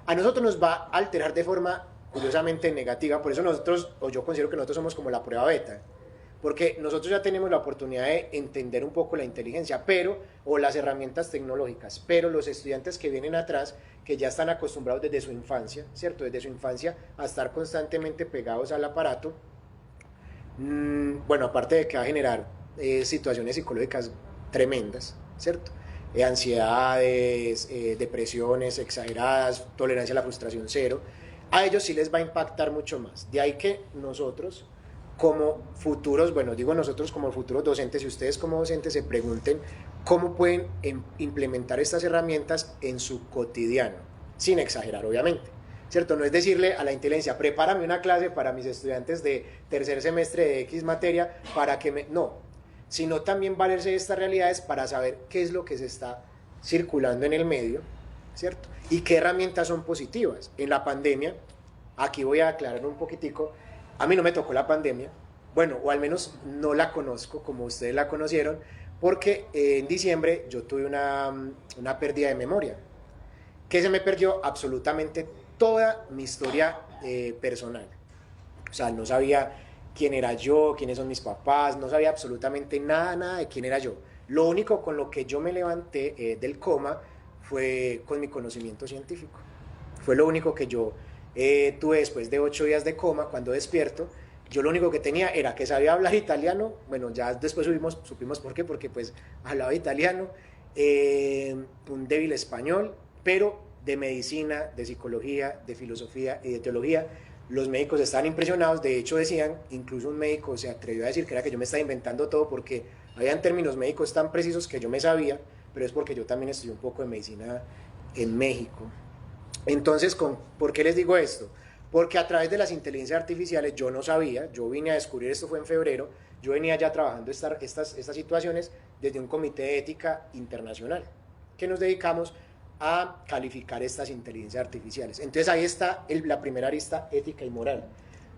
A nosotros nos va a alterar de forma curiosamente negativa, por eso nosotros, o yo considero que nosotros somos como la prueba beta, porque nosotros ya tenemos la oportunidad de entender un poco la inteligencia, o las herramientas tecnológicas, pero los estudiantes que vienen atrás, que ya están acostumbrados desde su infancia, ¿cierto? Desde su infancia a estar constantemente pegados al aparato, bueno, aparte de que va a generar situaciones psicológicas tremendas, ¿cierto? Ansiedades, depresiones exageradas, tolerancia a la frustración cero, a ellos sí les va a impactar mucho más. De ahí que nosotros, como futuros, bueno, digo nosotros como futuros docentes, y ustedes como docentes se pregunten cómo pueden implementar estas herramientas en su cotidiano, sin exagerar obviamente, ¿cierto? No es decirle a la inteligencia, prepárame una clase para mis estudiantes de tercer semestre de X materia para que no, sino también valerse de estas realidades para saber qué es lo que se está circulando en el medio, ¿cierto? Y qué herramientas son positivas. En la pandemia, aquí voy a aclarar un poquitico, a mí no me tocó la pandemia, bueno, o al menos no la conozco como ustedes la conocieron, porque en diciembre yo tuve una pérdida de memoria, que se me perdió absolutamente toda mi historia personal. O sea, no sabía quién era yo, quiénes son mis papás, no sabía absolutamente nada de quién era yo. Lo único con lo que yo me levanté del coma fue con mi conocimiento científico. Fue lo único que yo tuve después de 8 días de coma. Cuando despierto, yo lo único que tenía era que sabía hablar italiano. Bueno, ya después supimos por qué, porque pues hablaba italiano, un débil español, pero de medicina, de psicología, de filosofía y de teología. Los médicos estaban impresionados, de hecho decían, incluso un médico se atrevió a decir que era que yo me estaba inventando todo porque habían términos médicos tan precisos que yo me sabía, pero es porque yo también estudié un poco de medicina en México. Entonces, ¿por qué les digo esto? Porque a través de las inteligencias artificiales yo no sabía, yo vine a descubrir, esto fue en febrero, yo venía ya trabajando estas situaciones desde un comité de ética internacional, que nos dedicamos a calificar estas inteligencias artificiales. Entonces ahí está la primera arista, ética y moral.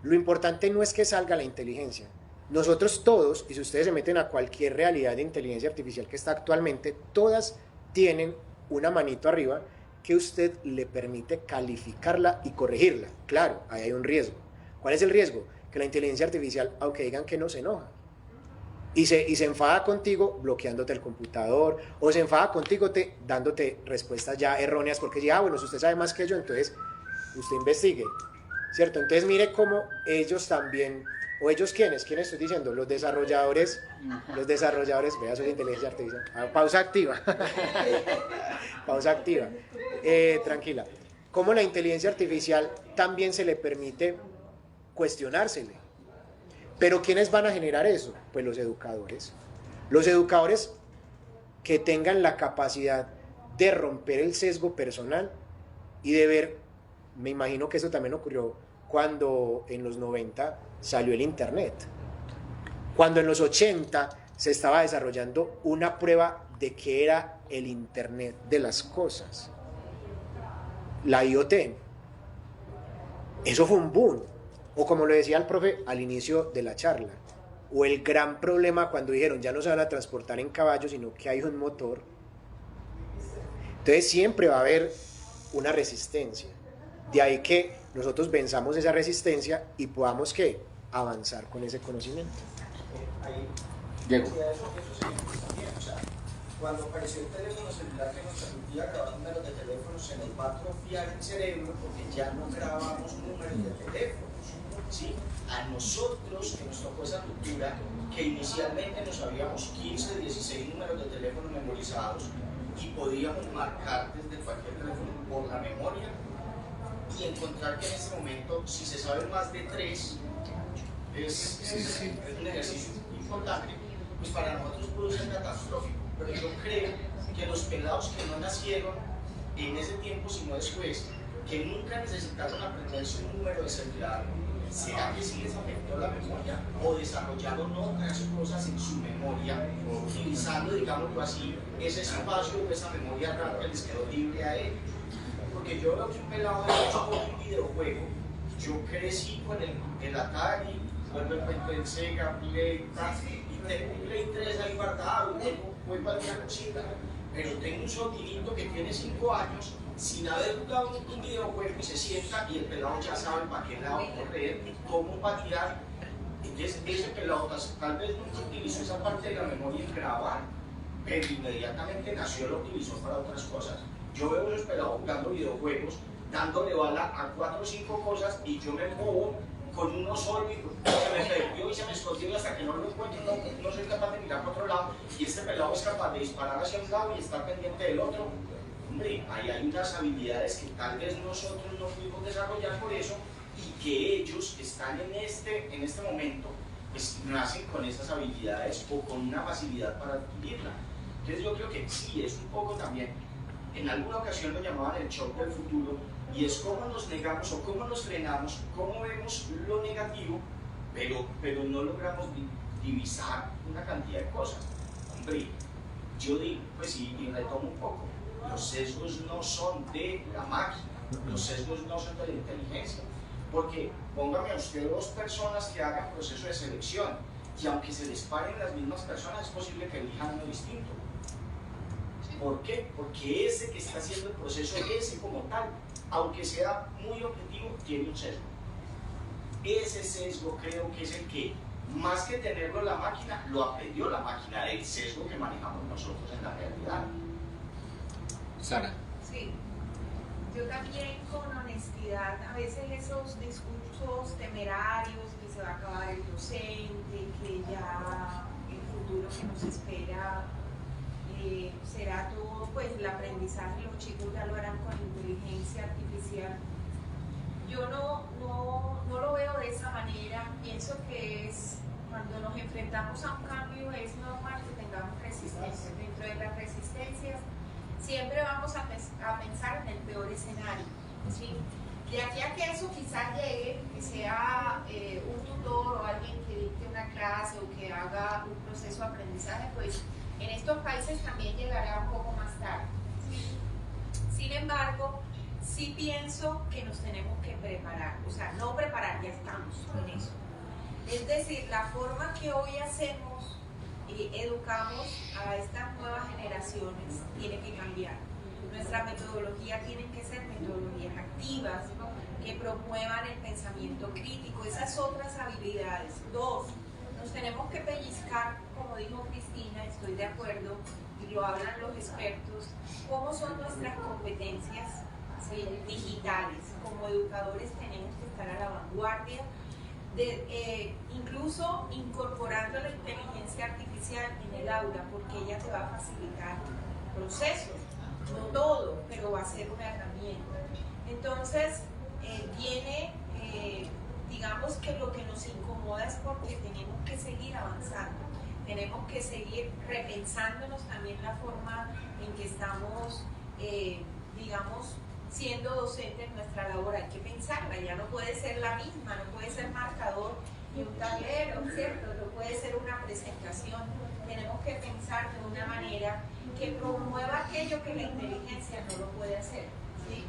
Lo importante no es que salga la inteligencia. Nosotros todos, y si ustedes se meten a cualquier realidad de inteligencia artificial que está actualmente, todas tienen una manito arriba que usted le permite calificarla y corregirla. Claro, ahí hay un riesgo. ¿Cuál es el riesgo? Que la inteligencia artificial, aunque digan que no, se enoja. Y se enfada contigo bloqueándote el computador, o se enfada contigo dándote respuestas ya erróneas, porque ya, bueno, si usted sabe más que yo, entonces usted investigue, ¿cierto? Entonces mire cómo ellos también, o ellos ¿quiénes estoy diciendo? Los desarrolladores, vea, eso es inteligencia artificial. Pausa activa. Pausa activa. Tranquila. Cómo la inteligencia artificial también se le permite cuestionársele. Pero ¿quiénes van a generar eso? Pues los educadores. Los educadores que tengan la capacidad de romper el sesgo personal y de ver, me imagino que eso también ocurrió cuando en los 90 salió el internet. Cuando en los 80 se estaba desarrollando una prueba de qué era el internet de las cosas. La IoT. Eso fue un boom. O como lo decía el profe al inicio de la charla, o el gran problema cuando dijeron ya no se van a transportar en caballos, sino que hay un motor, Entonces siempre va a haber una resistencia. De ahí que nosotros venzamos esa resistencia y podamos ¿qué? Avanzar con ese conocimiento. Diego. Eso se dijo también, o sea, cuando apareció el teléfono celular que nos permitía grabar números de teléfono, se nos va a atrofiar el cerebro porque ya no grabamos números de teléfonos, ¿sí? A nosotros que nos tocó esa ruptura, que inicialmente nos sabíamos 15, 16 números de teléfono memorizados y podíamos marcar desde cualquier teléfono por la memoria, y encontrar que en este momento, si se saben más de 3, es un ejercicio importante, pues para nosotros puede ser catastrófico, pero yo creo que los pelados que no nacieron en ese tiempo, sino después, que nunca necesitaron aprenderse un número de celular, ¿será que sí les afectó la memoria? ¿O desarrollaron otras cosas en su memoria, utilizando, digámoslo así, ese espacio o esa memoria RAM que les quedó libre a ellos? Porque yo veo que un pelado de hecho con un videojuego, yo crecí con el Atari, vuelvo el cuento del Sega, Play, y tengo un Play 3 ahí guardado, voy para una cosita, pero tengo un sotinito que tiene 5 años sin haber jugado un videojuego y se sienta y el pelado ya sabe para qué lado correr, cómo va a tirar. Entonces ese pelado tal vez nunca utilizó esa parte de la memoria en grabar, pero inmediatamente nació lo utilizó para otras cosas. Yo veo a esos pelados jugando videojuegos, dándole bala a 4 o 5 cosas y yo me muevo con uno solo y se me perdió y se me escondió y hasta que no lo encuentro no soy capaz de mirar para otro lado, y este pelado es capaz de disparar hacia un lado y estar pendiente del otro. Hombre, ahí hay unas habilidades que tal vez nosotros no pudimos desarrollar por eso, y que ellos están en este momento, pues nacen con esas habilidades o con una facilidad para adquirirla. Entonces yo creo que sí, es un poco también, en alguna ocasión lo llamaban el shock del futuro, y es cómo nos negamos o cómo nos frenamos, cómo vemos lo negativo, pero no logramos divisar una cantidad de cosas. Hombre, yo digo, pues y retomo un poco, los sesgos no son de la máquina, los sesgos no son de la inteligencia, porque póngame a usted 2 personas que hagan proceso de selección, y aunque se les paren las mismas personas, es posible que elijan uno distinto. ¿Por qué? Porque ese que está haciendo el proceso, ese como tal, aunque sea muy objetivo, tiene un sesgo. Ese sesgo creo que es el que, más que tenerlo la máquina, lo aprendió la máquina del sesgo que manejamos nosotros en la realidad. Sara. Sí, yo también con honestidad, a veces esos discursos temerarios, que se va a acabar el docente, que ya el futuro que nos espera será todo, pues el aprendizaje, los chicos ya lo harán con inteligencia artificial. Yo no lo veo de esa manera. Pienso que es, cuando nos enfrentamos a un cambio, es normal que tengamos resistencias. Dentro de las resistencias siempre vamos a pensar en el peor escenario, ¿sí? De aquí a que eso quizás llegue, que sea un tutor o alguien que dicte una clase o que haga un proceso de aprendizaje, pues en estos países también llegará un poco más tarde, ¿sí? Sin embargo, sí pienso que nos tenemos que preparar, o sea, no preparar, ya estamos en eso. Es decir, la forma que hoy hacemos y educamos a estas nuevas generaciones tiene que cambiar. Nuestra metodología tiene que ser metodologías activas, que promuevan el pensamiento crítico, esas otras habilidades. 2, nos tenemos que pellizcar, como dijo Cristina, estoy de acuerdo, y lo hablan los expertos, cómo son nuestras competencias, ¿sí?, digitales. Como educadores tenemos que estar a la vanguardia, incluso incorporando la inteligencia artificial en el aula, porque ella te va a facilitar procesos, no todo, pero va a ser una herramienta. Entonces, digamos que lo que nos incomoda es porque tenemos que seguir avanzando, tenemos que seguir repensándonos también la forma en que estamos, digamos, siendo docentes en nuestra labor. Hay que pensarla, ya no puede ser la misma, no puede ser marcador y un tablero, ¿cierto? No puede ser una presentación. Tenemos que pensar de una manera que promueva aquello que la inteligencia no lo puede hacer, ¿sí?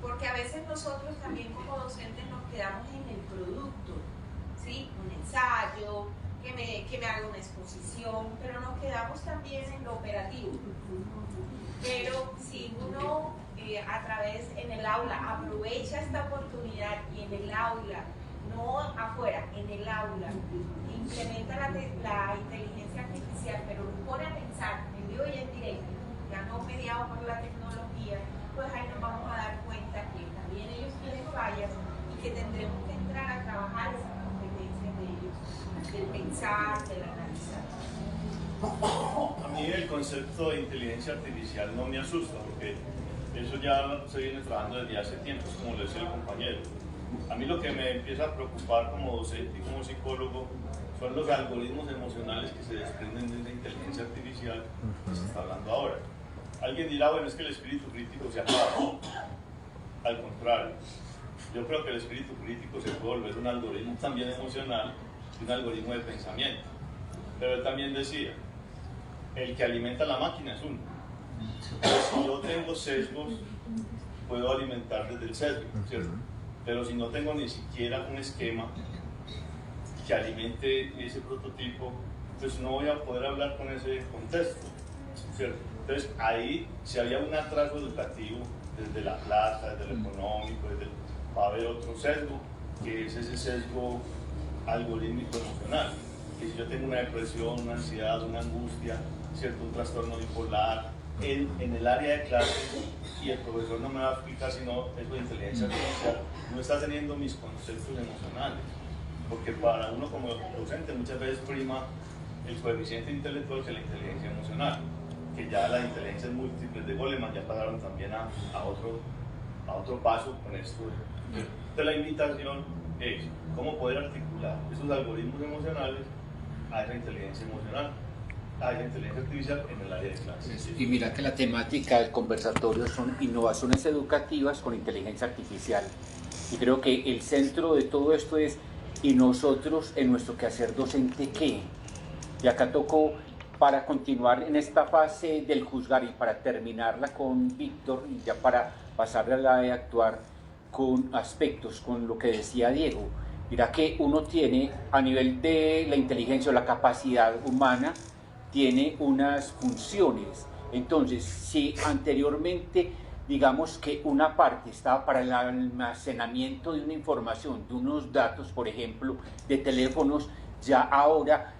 Porque a veces nosotros también como docentes nos quedamos en el producto, ¿sí? Un ensayo, que me haga una exposición, pero nos quedamos también en lo operativo. Pero si uno a través en el aula aprovecha esta oportunidad y en el aula, no afuera, en el aula, implementa la inteligencia artificial, pero lo pone a pensar en vivo y en directo, ya no mediado por la tecnología, pues ahí nos vamos a dar cuenta que también ellos tienen fallas y que tendremos que entrar a trabajar esas competencias de ellos, del pensar, del analizar. A mí el concepto de inteligencia artificial no me asusta, porque eso ya se viene trabajando desde hace tiempo, como lo decía el compañero. A mí lo que me empieza a preocupar como docente y como psicólogo son los algoritmos emocionales que se desprenden de la inteligencia artificial que se está hablando ahora. Alguien dirá, bueno, es que el espíritu crítico se acaba. Al contrario, yo creo que el espíritu crítico se puede volver un algoritmo también emocional y un algoritmo de pensamiento. Pero él también decía, el que alimenta la máquina es uno. Entonces, si yo tengo sesgos, puedo alimentar desde el sesgo, ¿cierto? Pero si no tengo ni siquiera un esquema que alimente ese prototipo, pues no voy a poder hablar con ese contexto, ¿cierto? Entonces ahí, si había un atraso educativo desde la plata, desde lo económico, va a haber otro sesgo, que es ese sesgo algorítmico emocional, que si yo tengo una depresión, una ansiedad, una angustia, ¿cierto? Un trastorno bipolar, en el área de clase, y el profesor no me va a explicar sino eso de inteligencia artificial, no está teniendo mis conceptos emocionales, porque para uno como docente muchas veces prima el coeficiente intelectual que la inteligencia emocional, que ya las inteligencias múltiples de Goleman ya pasaron también a otro paso con esto. Entonces la invitación es cómo poder articular esos algoritmos emocionales a esa inteligencia emocional, a esa inteligencia artificial en el área de clases. Y mira que la temática del conversatorio son innovaciones educativas con inteligencia artificial. Y creo que el centro de todo esto es, ¿y nosotros en nuestro quehacer docente qué? Y acá tocó, para continuar en esta fase del juzgar y para terminarla con Víctor, y ya para pasar a la de actuar con aspectos, con lo que decía Diego. Mira que uno tiene, a nivel de la inteligencia o la capacidad humana, tiene unas funciones. Entonces, si anteriormente, digamos que una parte estaba para el almacenamiento de una información, de unos datos, por ejemplo, de teléfonos, ya ahora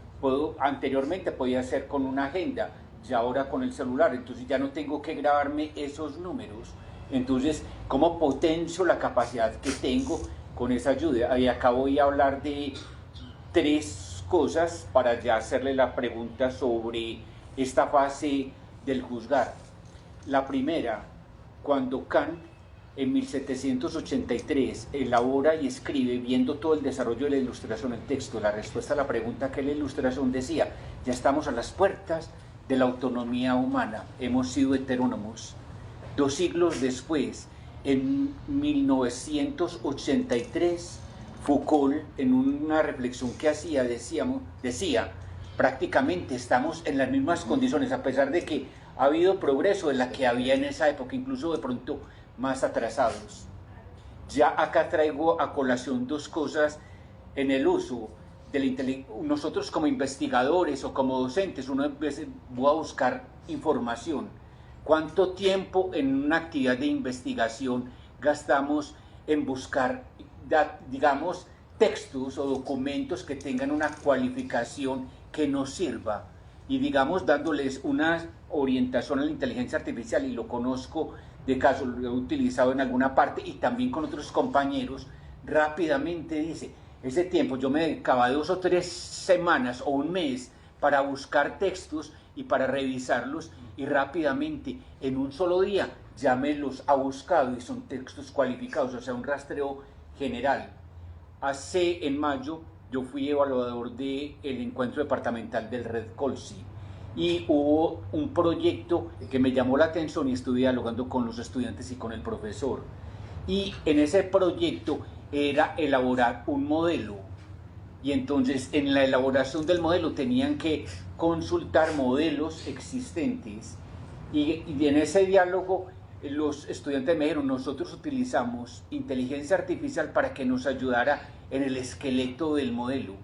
anteriormente podía ser con una agenda, ya ahora con el celular, entonces ya no tengo que grabarme esos números. Entonces, ¿cómo potencio la capacidad que tengo con esa ayuda? Y acá voy a hablar de 3 cosas para ya hacerle la pregunta sobre esta fase del juzgar. La primera, cuando Kant en 1783 elabora y escribe, viendo todo el desarrollo de la ilustración, el texto, la respuesta a la pregunta que la ilustración decía, ya estamos a las puertas de la autonomía humana, hemos sido heterónomos. 2 siglos después, en 1983, Foucault, en una reflexión que hacía, decía, prácticamente estamos en las mismas condiciones, a pesar de que ha habido progreso de la que había en esa época, incluso de pronto más atrasados. Ya acá traigo a colación 2 cosas en el uso de la inteligencia. Nosotros como investigadores o como docentes, uno empieza a buscar información. ¿Cuánto tiempo en una actividad de investigación gastamos en buscar, digamos, textos o documentos que tengan una cualificación que nos sirva? Y digamos, dándoles una orientación a la inteligencia artificial, y lo conozco de caso, lo he utilizado en alguna parte y también con otros compañeros, rápidamente dice, ese tiempo yo me dedicaba 2 o 3 semanas o un mes para buscar textos y para revisarlos, y rápidamente en un solo día ya me los ha buscado y son textos cualificados, o sea, un rastreo general. En mayo yo fui evaluador del encuentro departamental del Red Colsi, y hubo un proyecto que me llamó la atención y estuve dialogando con los estudiantes y con el profesor, y en ese proyecto era elaborar un modelo, y entonces en la elaboración del modelo tenían que consultar modelos existentes, y en ese diálogo los estudiantes me dijeron, nosotros utilizamos inteligencia artificial para que nos ayudara en el esqueleto del modelo,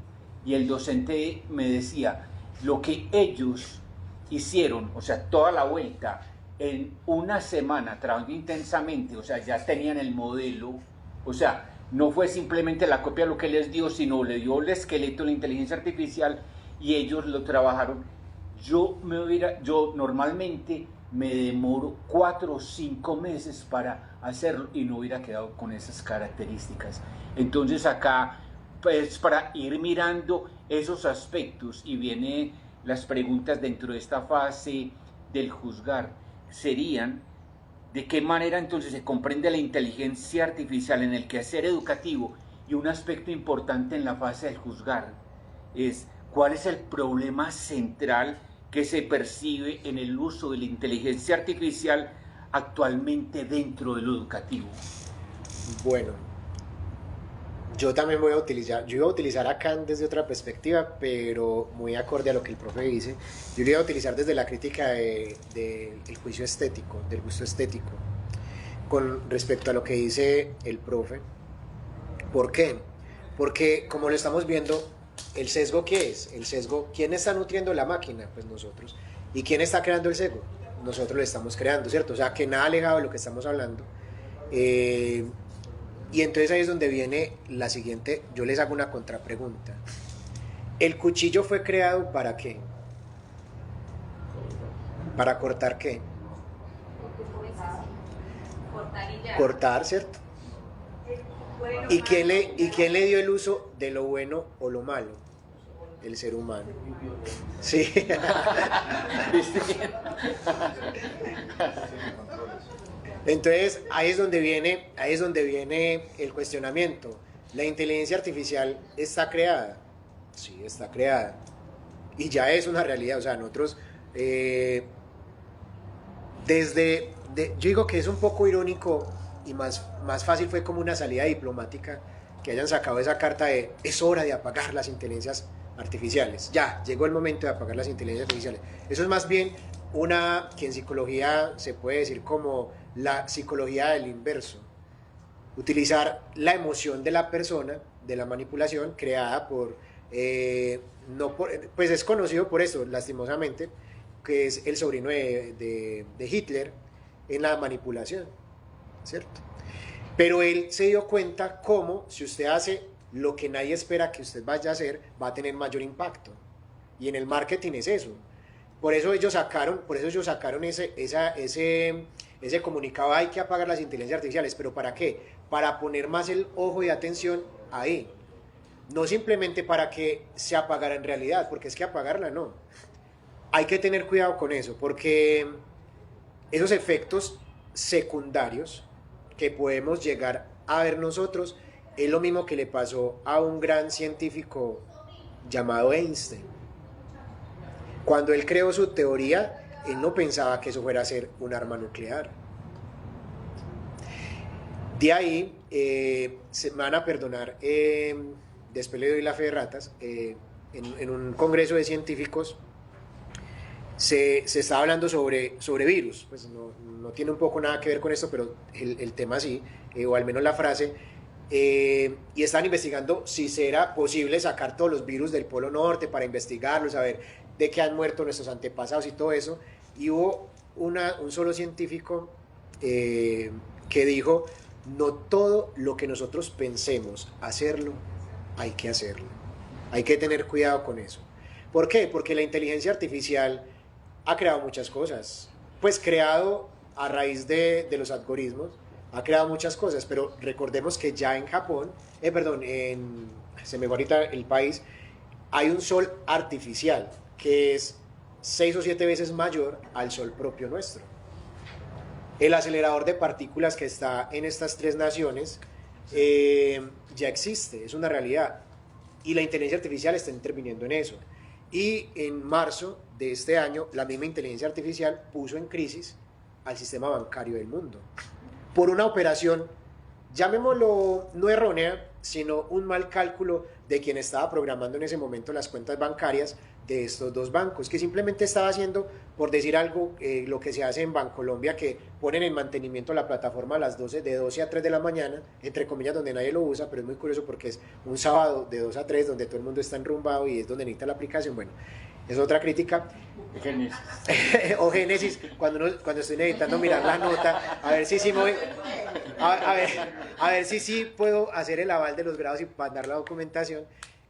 y el docente me decía, lo que ellos hicieron, o sea, toda la vuelta, en una semana, trabajando intensamente, o sea, ya tenían el modelo, o sea, no fue simplemente la copia lo que les dio, sino le dio el esqueleto, la inteligencia artificial, y ellos lo trabajaron. Yo normalmente me demoro 4 o 5 meses para hacerlo y no hubiera quedado con esas características. Entonces acá, pues para ir mirando esos aspectos, y vienen las preguntas dentro de esta fase del juzgar, serían: ¿de qué manera entonces se comprende la inteligencia artificial en el quehacer educativo? Y un aspecto importante en la fase del juzgar es: ¿cuál es el problema central que se percibe en el uso de la inteligencia artificial actualmente dentro de lo educativo? Bueno, yo también iba a utilizar a Kant desde otra perspectiva, pero muy acorde a lo que el profe dice. Yo lo iba a utilizar desde la crítica del juicio estético, del gusto estético, con respecto a lo que dice el profe. ¿Por qué? Porque, como lo estamos viendo, ¿el sesgo qué es? El sesgo, ¿quién está nutriendo la máquina? Pues nosotros. ¿Y quién está creando el sesgo? Nosotros lo estamos creando, ¿cierto? O sea, que nada alejado de lo que estamos hablando. Y entonces ahí es donde viene la siguiente, yo les hago una contrapregunta. ¿El cuchillo fue creado para qué? ¿Para cortar qué? Cortar y ya. Cortar, ¿cierto? ¿Y quién le dio el uso de lo bueno o lo malo? El ser humano. Sí. Entonces ahí es donde viene el cuestionamiento. ¿La inteligencia artificial está creada? Sí, está creada. Y ya es una realidad. O sea, nosotros yo digo que es un poco irónico y más fácil fue como una salida diplomática que hayan sacado esa carta de es hora de apagar las inteligencias artificiales. Ya, llegó el momento de apagar las inteligencias artificiales. Eso es más bien que en psicología se puede decir como la psicología del inverso. Utilizar la emoción de la persona, de la manipulación creada pues es conocido por eso, lastimosamente, que es el sobrino de Hitler en la manipulación, ¿cierto? Pero él se dio cuenta cómo si usted hace lo que nadie espera que usted vaya a hacer, va a tener mayor impacto. Y en el marketing es eso. Por eso ellos sacaron ese comunicado, hay que apagar las inteligencias artificiales. ¿Pero para qué? Para poner más el ojo de atención ahí. No simplemente para que se apagara en realidad, porque es que apagarla no. Hay que tener cuidado con eso, porque esos efectos secundarios que podemos llegar a ver nosotros es lo mismo que le pasó a un gran científico llamado Einstein. Cuando él creó su teoría, él no pensaba que eso fuera a ser un arma nuclear. De ahí, se me van a perdonar, después le doy la fe de ratas, en un congreso de científicos se estaba hablando sobre virus, pues no tiene un poco nada que ver con esto, pero el tema sí, o al menos la frase, y estaban investigando si será posible sacar todos los virus del Polo Norte para investigarlos, saber de qué han muerto nuestros antepasados y todo eso, y hubo un solo científico que dijo, no todo lo que nosotros pensemos hacerlo, hay que hacerlo, hay que tener cuidado con eso. ¿Por qué? Porque la inteligencia artificial ha creado muchas cosas, pues creado a raíz de los algoritmos, ha creado muchas cosas, pero recordemos que ya en Japón, se me va ahorita el país, hay un sol artificial que es 6 o 7 veces mayor al sol propio nuestro. El acelerador de partículas que está en estas 3 naciones ya existe, es una realidad, y la inteligencia artificial está interviniendo en eso. Y en marzo de este año, la misma inteligencia artificial puso en crisis al sistema bancario del mundo. Por una operación, llamémoslo no errónea, sino un mal cálculo de quien estaba programando en ese momento las cuentas bancarias de estos dos bancos, que simplemente estaba haciendo, por decir algo, lo que se hace en Bancolombia, que ponen en mantenimiento la plataforma a las 12, de 12 a 3 de la mañana, entre comillas, donde nadie lo usa, pero es muy curioso porque es un sábado de 2 a 3, donde todo el mundo está enrumbado y es donde necesita la aplicación. Bueno, es otra crítica. Génesis. O Génesis, cuando estoy necesitando mirar la nota, a ver si sí a ver si sí puedo hacer el aval de los grados y mandar la documentación.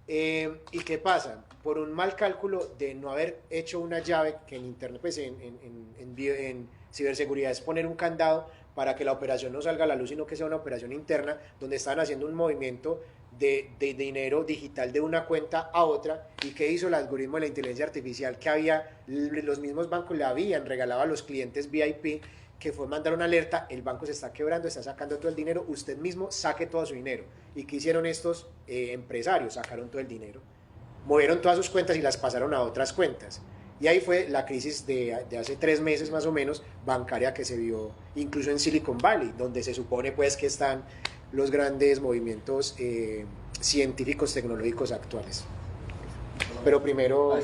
¿Y qué pasa? Por un mal cálculo de no haber hecho una llave, que en internet, pues en ciberseguridad es poner un candado para que la operación no salga a la luz, sino que sea una operación interna, donde estaban haciendo un movimiento de dinero digital de una cuenta a otra. ¿Y qué hizo el algoritmo de la inteligencia artificial? Que los mismos bancos le habían regalado a los clientes VIP, que fue mandar una alerta: el banco se está quebrando, está sacando todo el dinero, usted mismo saque todo su dinero. ¿Y qué hicieron estos empresarios? Sacaron todo el dinero, movieron todas sus cuentas y las pasaron a otras cuentas. Y ahí fue la crisis de hace 3 meses más o menos, bancaria, que se vio incluso en Silicon Valley, donde se supone pues que están los grandes movimientos científicos tecnológicos actuales. Pero primero...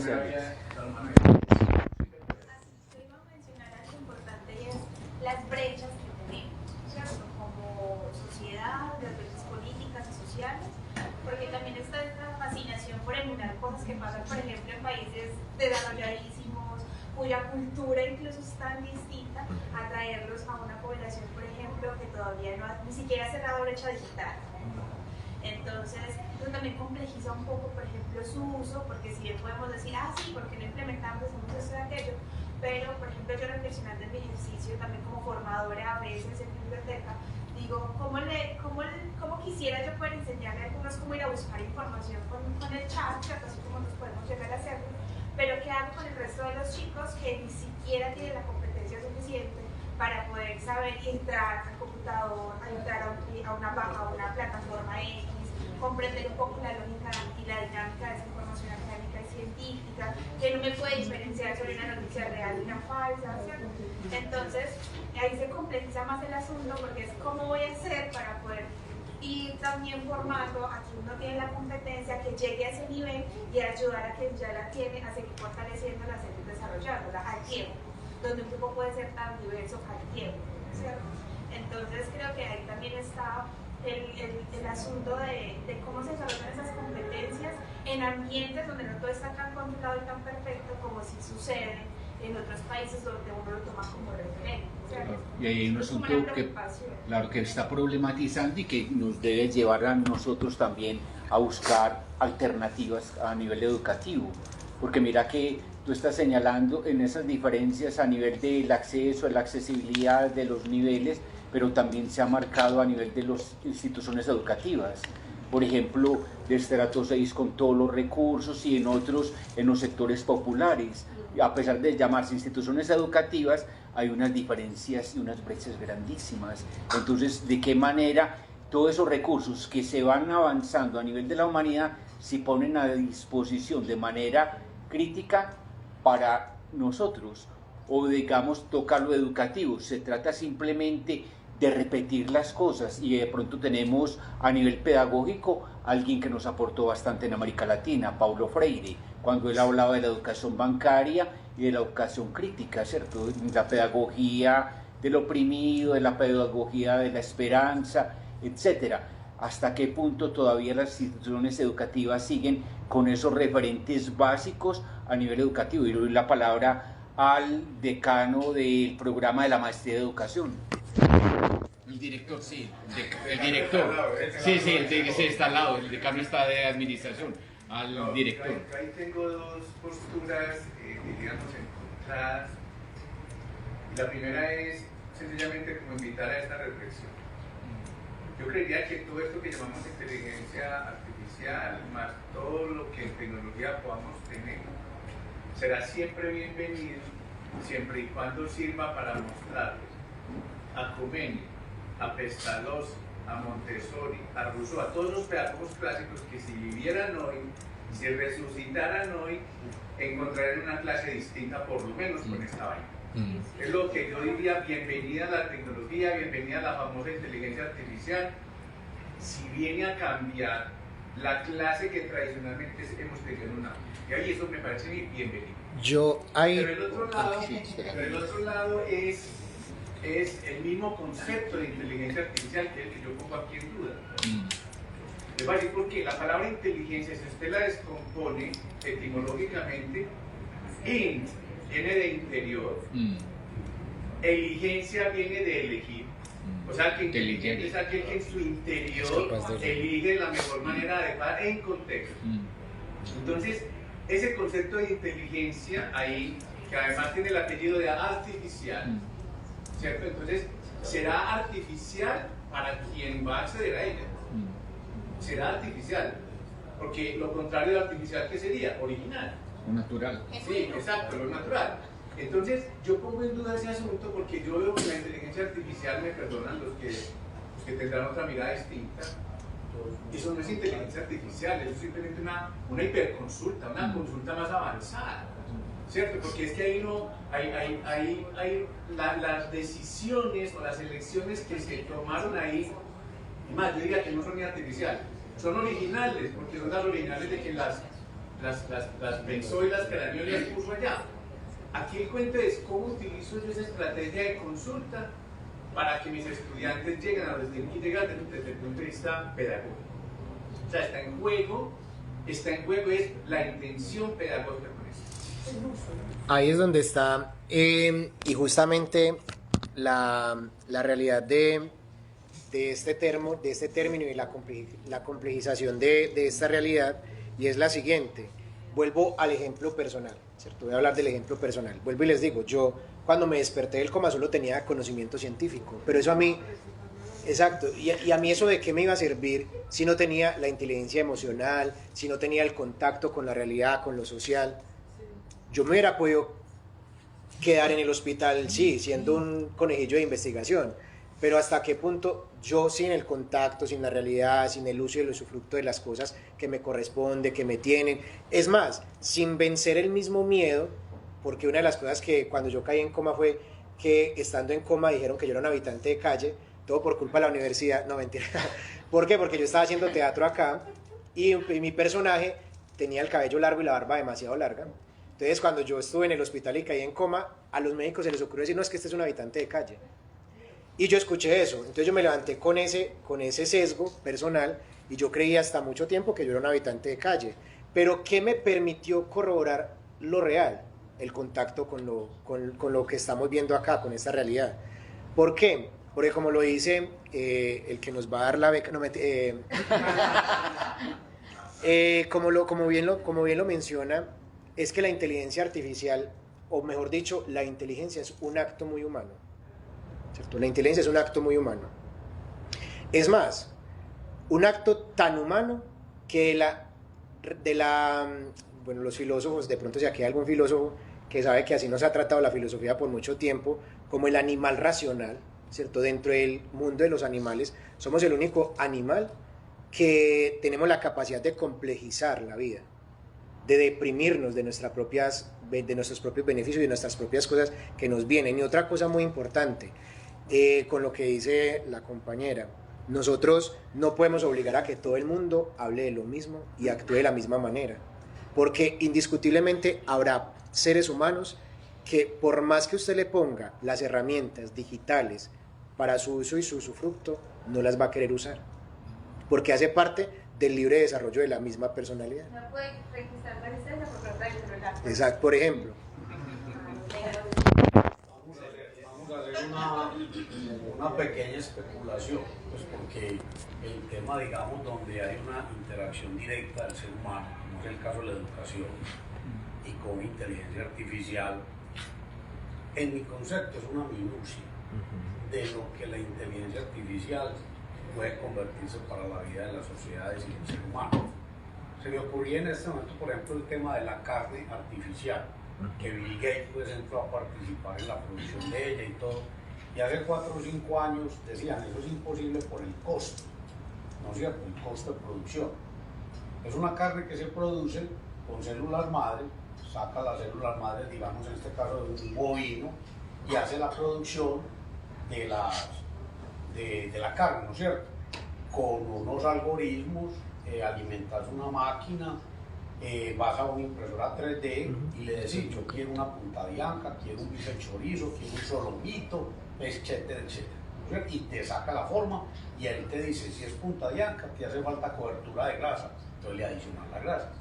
Las brechas que tenemos, ¿cierto? Como sociedad, las brechas políticas y sociales, porque también está esta fascinación por emular cosas que pasan, por ejemplo, en países desarrolladísimos, cuya cultura incluso es tan distinta, a traerlos a una población, por ejemplo, que todavía no ha ni siquiera cerrado brecha digital. Entonces, eso también complejiza un poco, por ejemplo, su uso, porque si bien podemos decir, sí, porque no implementamos, hacemos esto y aquello, pero, por ejemplo, yo reflexionando en mi ejercicio, también como formadora a veces en biblioteca, digo, ¿cómo quisiera yo poder enseñarle a algunos cómo ir a buscar información con el chat, así como nos podemos llegar a hacerlo, pero ¿qué hago con el resto de los chicos que ni siquiera tienen la competencia suficiente para poder saber entrar al computador, entrar a una plataforma X, comprender un poco la lógica y la dinámica de esa información académica y científica, que no me puede diferenciar sobre una noticia real y una falsa, ¿cierto? Entonces, ahí se complejiza más el asunto, porque es cómo voy a hacer para poder ir también formando a quien no tiene la competencia, que llegue a ese nivel y ayudar a quien ya la tiene a seguir fortaleciéndola, a seguir desarrollándola al tiempo, donde un grupo puede ser tan diverso al tiempo, ¿cierto? Entonces, creo que ahí también está el asunto de cómo se desarrollan esas competencias en ambientes donde no todo está tan controlado y tan perfecto como si sucede en otros países donde uno lo toma como referente. Y ahí hay un asunto que está problematizando y que nos debe llevar a nosotros también a buscar alternativas a nivel educativo, porque mira que tú estás señalando en esas diferencias a nivel del acceso, la accesibilidad de los niveles, pero también se ha marcado a nivel de las instituciones educativas. Por ejemplo, de estrato 6 con todos los recursos y en otros, en los sectores populares. A pesar de llamarse instituciones educativas, hay unas diferencias y unas brechas grandísimas. Entonces, ¿de qué manera todos esos recursos que se van avanzando a nivel de la humanidad se ponen a disposición de manera crítica para nosotros? O digamos, tocar lo educativo. Se trata simplemente de repetir las cosas, y de pronto tenemos a nivel pedagógico alguien que nos aportó bastante en América Latina, Paulo Freire, cuando él hablaba de la educación bancaria y de la educación crítica, ¿cierto? La pedagogía del oprimido, de la pedagogía de la esperanza, etcétera. ¿Hasta qué punto todavía las instituciones educativas siguen con esos referentes básicos a nivel educativo? Y le doy la palabra al decano del programa de la maestría de educación. El director, sí, el director. Sí, sí, está al lado, el decano está de administración, al director. Ahí tengo dos posturas, digamos, encontradas. La primera es sencillamente como invitar a esta reflexión. Yo creería que todo esto que llamamos inteligencia artificial, más todo lo que en tecnología podamos tener, será siempre bienvenido, siempre y cuando sirva para mostrarles a Khomeini, a Pestalozzi, a Montessori, a Rousseau, a todos los pedagogos clásicos que si vivieran hoy, si resucitaran hoy, encontrarían una clase distinta, por lo menos con esta vaina. Es lo que yo diría: bienvenida a la tecnología, bienvenida a la famosa inteligencia artificial. Si viene a cambiar la clase que tradicionalmente hemos tenido en una. Y ahí eso me parece bienvenido. Pero el otro lado es el mismo concepto de inteligencia artificial que es el que yo pongo aquí en duda. Les voy a decir por qué. La palabra inteligencia, si usted la descompone etimológicamente, int viene de interior, eligencia viene de elegir. O sea, que inteligente es aquel que en su interior elige la mejor manera adecuada en contexto. Entonces, ese concepto de inteligencia ahí, que además tiene el apellido de artificial, ¿cierto? Entonces, será artificial para quien va a acceder a ella. Será artificial, porque lo contrario de artificial, ¿qué sería? Original. Natural. Sí, exacto, lo natural. Entonces, yo pongo en duda ese asunto porque yo veo que la inteligencia artificial, me perdonan los que tendrán otra mirada distinta, eso no es inteligencia artificial, eso es simplemente una hiperconsulta, una consulta más avanzada, ¿cierto? Porque es que ahí no, las decisiones o las elecciones que se tomaron ahí, y más, yo diría que no son ni artificiales, son originales, porque son las originales de quien las pensó y las craneó y las puso allá. Aquí el cuento es cómo utilizo yo esa estrategia de consulta para que mis estudiantes lleguen a donde tienen que llegar desde el punto de vista pedagógico. O sea, está en juego es la intención pedagógica con eso. Ahí es donde está, y justamente la realidad de este término y la complejización de esta realidad, y es la siguiente. Vuelvo al ejemplo personal, ¿cierto? Voy a hablar del ejemplo personal. Vuelvo y les digo, yo cuando me desperté del coma solo tenía conocimiento científico, pero eso a mí, exacto, y a mí eso de qué me iba a servir si no tenía la inteligencia emocional, si no tenía el contacto con la realidad, con lo social. Yo me hubiera podido quedar en el hospital, sí, siendo un conejillo de investigación, pero hasta qué punto yo sin el contacto, sin la realidad, sin el uso y el usufructo de las cosas que me corresponde, que me tienen, es más, sin vencer el mismo miedo, porque una de las cosas que cuando yo caí en coma fue que estando en coma dijeron que yo era un habitante de calle, todo por culpa de la universidad, no mentira, ¿por qué? Porque yo estaba haciendo teatro acá y mi personaje tenía el cabello largo y la barba demasiado larga. Entonces cuando yo estuve en el hospital y caí en coma, a los médicos se les ocurrió decir, no, es que este es un habitante de calle. Y yo escuché eso, entonces yo me levanté con ese sesgo personal y yo creí hasta mucho tiempo que yo era un habitante de calle. Pero ¿qué me permitió corroborar lo real? El contacto con lo que estamos viendo acá, con esta realidad. ¿Por qué? Porque como lo dice el que nos va a dar la beca, como bien lo menciona, es que la inteligencia artificial, o mejor dicho, la inteligencia es un acto muy humano, ¿cierto? La inteligencia es un acto muy humano. Es más, un acto tan humano que bueno, los filósofos, de pronto si aquí hay algún filósofo que sabe que así nos ha tratado la filosofía por mucho tiempo, como el animal racional, ¿cierto? Dentro del mundo de los animales, somos el único animal que tenemos la capacidad de complejizar la vida, de deprimirnos de nuestros propios beneficios y de nuestras propias cosas que nos vienen. Y otra cosa muy importante, con lo que dice la compañera, nosotros no podemos obligar a que todo el mundo hable de lo mismo y actúe de la misma manera, porque indiscutiblemente habrá seres humanos que por más que usted le ponga las herramientas digitales para su uso y su usufructo, no las va a querer usar, porque hace parte del libre desarrollo de la misma personalidad. No puede registrar la licencia por falta de celular. Exacto, por ejemplo. Vamos a hacer una pequeña especulación, pues porque el tema, digamos, donde hay una interacción directa del ser humano, como es el caso de la educación, y con inteligencia artificial, en mi concepto es una minucia de lo que la inteligencia artificial puede convertirse para la vida de las sociedades y del ser humano. Se me ocurría en este momento, por ejemplo, el tema de la carne artificial, que Bill Gates pues entró a participar en la producción de ella y todo, y hace 4 o 5 años decían, eso es imposible por el costo, ¿no es cierto? El costo de producción. Es una carne que se produce con células madre, saca las células madres, digamos en este caso de un bovino, y hace la producción de la carne, ¿no es cierto? con unos algoritmos, alimentas una máquina, vas a una impresora 3D y le decís, yo quiero una punta de anca, quiero un bife chorizo, quiero un solomito, etcétera, etcétera. Y te saca la forma y él te dice, si es punta de anca, te hace falta cobertura de grasa, entonces le adicionas la grasa.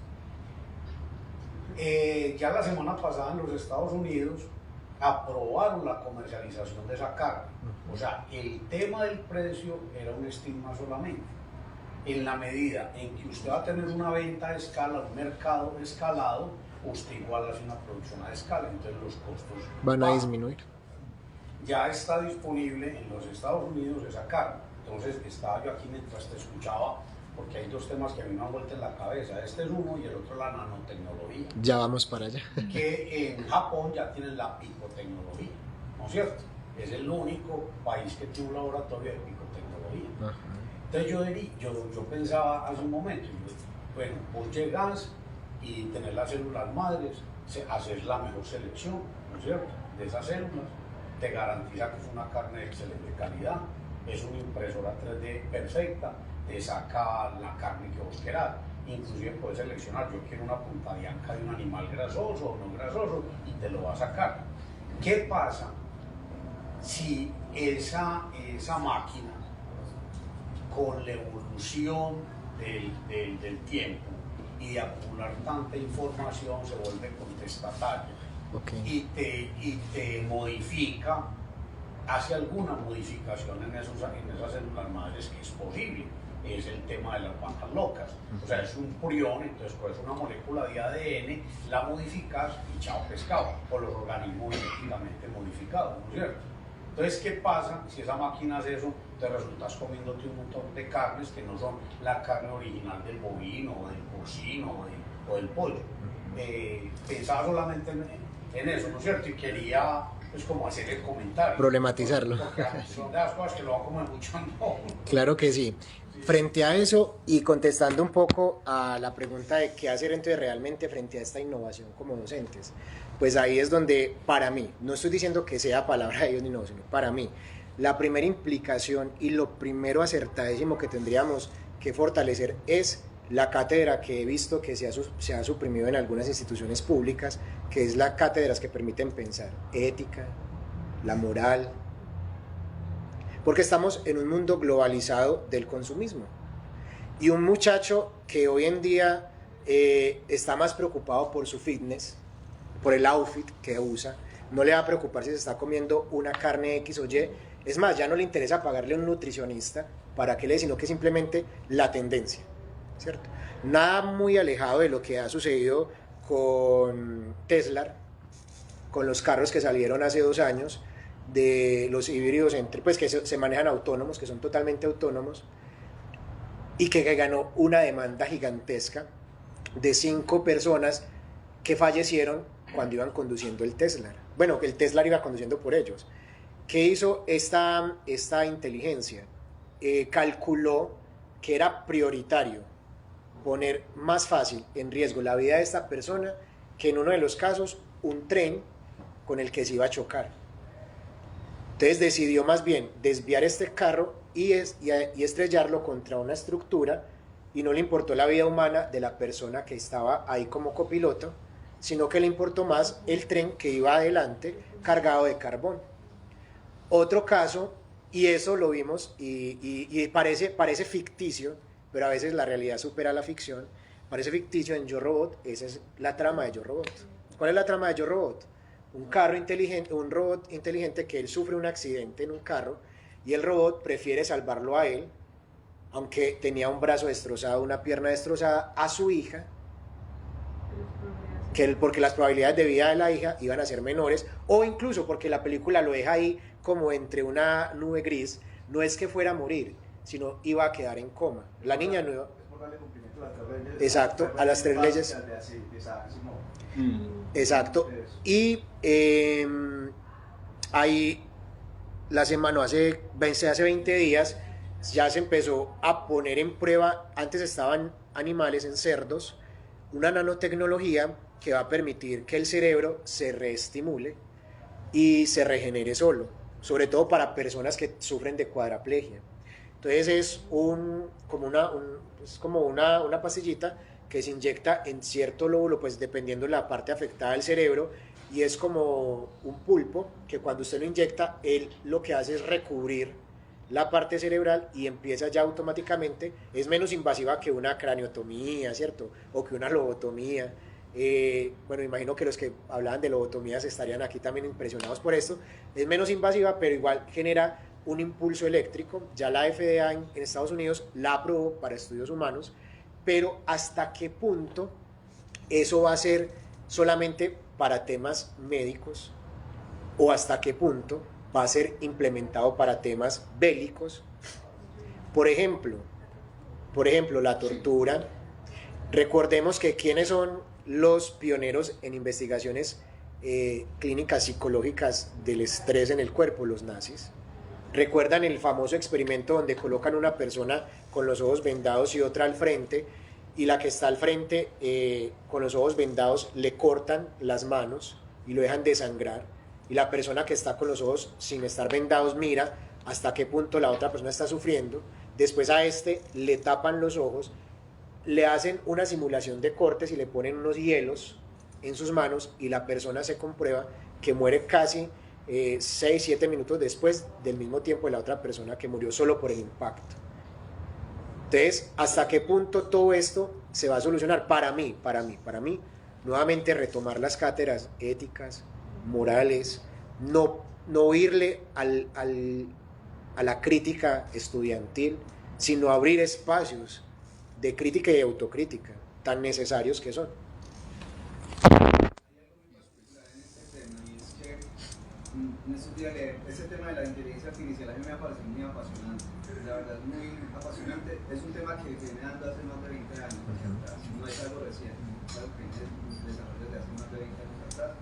Ya la semana pasada en los Estados Unidos aprobaron la comercialización de esa carne. O sea, el tema del precio era un estigma solamente. En la medida en que usted va a tener una venta a escala, un mercado escalado, usted igual hace una producción a escala, entonces los costos van a bajan. disminuir. Ya está disponible en los Estados Unidos esa carne. Entonces estaba yo aquí mientras te escuchaba, porque hay dos temas que a mí me han vuelto en la cabeza. Este es uno y el otro la nanotecnología. Ya vamos para allá. Que en Japón ya tienen la picotecnología, ¿no es cierto? Es el único país que tiene un laboratorio de picotecnología. Ajá. Entonces yo pensaba hace un momento, bueno, vos llegas y tenés las células madres, haces la mejor selección, ¿no es cierto?, de esas células, te garantiza que es una carne de excelente calidad, es una impresora 3D perfecta, te saca la carne que vos querás, inclusive puedes seleccionar, yo quiero una punta de anca de un animal grasoso o no grasoso, y te lo va a sacar. ¿Qué pasa si esa máquina, con la evolución del tiempo y de acumular tanta información, se vuelve contestataria? Okay. Y te modifica, hace alguna modificación en esas células madres, que es posible? Es el tema de las vacas locas. O sea, es un prión, entonces coges una molécula de ADN, la modificas y chao pescado, o los organismos genéticamente modificados, ¿no es cierto? Entonces, ¿qué pasa si esa máquina hace eso? Te resultas comiéndote un montón de carnes que no son la carne original del bovino, o del porcino, o del pollo. Pensaba solamente en eso, ¿no es cierto? Y quería, pues, como hacer el comentario. Problematizarlo. Porque son de las cosas que lo van como escuchando. Claro que sí. Frente a eso, y contestando un poco a la pregunta de qué hacer entonces realmente frente a esta innovación como docentes, pues ahí es donde, para mí, no estoy diciendo que sea palabra de Dios ni no, sino para mí, la primera implicación y lo primero acertadísimo que tendríamos que fortalecer es la cátedra que he visto que se ha suprimido en algunas instituciones públicas, que es la cátedras que permiten pensar ética, la moral, porque estamos en un mundo globalizado del consumismo. Y un muchacho que hoy en día está más preocupado por su fitness, por el outfit que usa, no le va a preocupar si se está comiendo una carne X o Y. Es más, ya no le interesa pagarle a un nutricionista para que le dé, sino que simplemente la tendencia, ¿cierto? Nada muy alejado de lo que ha sucedido con Tesla, con los carros que salieron hace 2 años, de los híbridos pues que se manejan autónomos, que son totalmente autónomos, y que ganó una demanda gigantesca de 5 personas que fallecieron cuando iban conduciendo el Tesla. Bueno, que el Tesla iba conduciendo por ellos. ¿Qué hizo esta inteligencia? Calculó que era prioritario poner más fácil en riesgo la vida de esta persona que en uno de los casos un tren con el que se iba a chocar. Entonces decidió más bien desviar este carro y estrellarlo contra una estructura, y no le importó la vida humana de la persona que estaba ahí como copiloto, sino que le importó más el tren que iba adelante cargado de carbón. Otro caso, y eso lo vimos y parece ficticio, pero a veces la realidad supera la ficción, parece ficticio en Yo Robot. Esa es la trama de Yo Robot. ¿Cuál es la trama de Yo Robot? Un carro inteligente, un robot inteligente que él sufre un accidente en un carro y el robot prefiere salvarlo a él, aunque tenía un brazo destrozado, una pierna destrozada, a su hija, porque las probabilidades de vida de la hija iban a ser menores, o incluso porque la película lo deja ahí como entre una nube gris, no es que fuera a morir, sino iba a quedar en coma. La niña no iba... Exacto, a las 3 leyes. Exacto. Y ahí hace 20 días ya se empezó a poner en prueba, antes estaban animales en cerdos, una nanotecnología que va a permitir que el cerebro se reestimule y se regenere solo, sobre todo para personas que sufren de cuadraplegia. Entonces es como una pastillita que se inyecta en cierto lóbulo, pues dependiendo de la parte afectada del cerebro, y es como un pulpo que cuando usted lo inyecta, él lo que hace es recubrir la parte cerebral y empieza ya automáticamente, es menos invasiva que una craniotomía, ¿cierto? O que una lobotomía. Bueno, imagino que los que hablaban de lobotomías estarían aquí también impresionados por esto. Es menos invasiva, pero igual genera un impulso eléctrico. Ya la FDA en Estados Unidos la aprobó para estudios humanos, pero ¿hasta qué punto eso va a ser solamente para temas médicos? ¿O hasta qué punto va a ser implementado para temas bélicos? Por ejemplo, la tortura. Recordemos que ¿quiénes son los pioneros en investigaciones clínicas psicológicas del estrés en el cuerpo? Los nazis. ¿Recuerdan el famoso experimento donde colocan una persona con los ojos vendados y otra al frente, y la que está al frente con los ojos vendados le cortan las manos y lo dejan desangrar, y la persona que está con los ojos sin estar vendados mira hasta qué punto la otra persona está sufriendo? Después a este le tapan los ojos, le hacen una simulación de cortes y le ponen unos hielos en sus manos, y la persona se comprueba que muere casi 6-7 minutos después del mismo tiempo de la otra persona que murió solo por el impacto. Entonces, ¿hasta qué punto todo esto se va a solucionar? Para mí, nuevamente retomar las cátedras éticas, morales, no irle a la crítica estudiantil, sino abrir espacios de crítica y autocrítica, tan necesarios que son. En estos días ese tema de la inteligencia artificial a mí me ha parecido muy apasionante, la verdad es muy apasionante, es un tema que viene dando hace más de 20 años atrás, no es algo reciente, es algo que viene desarrollado desde hace más de 20 años atrás.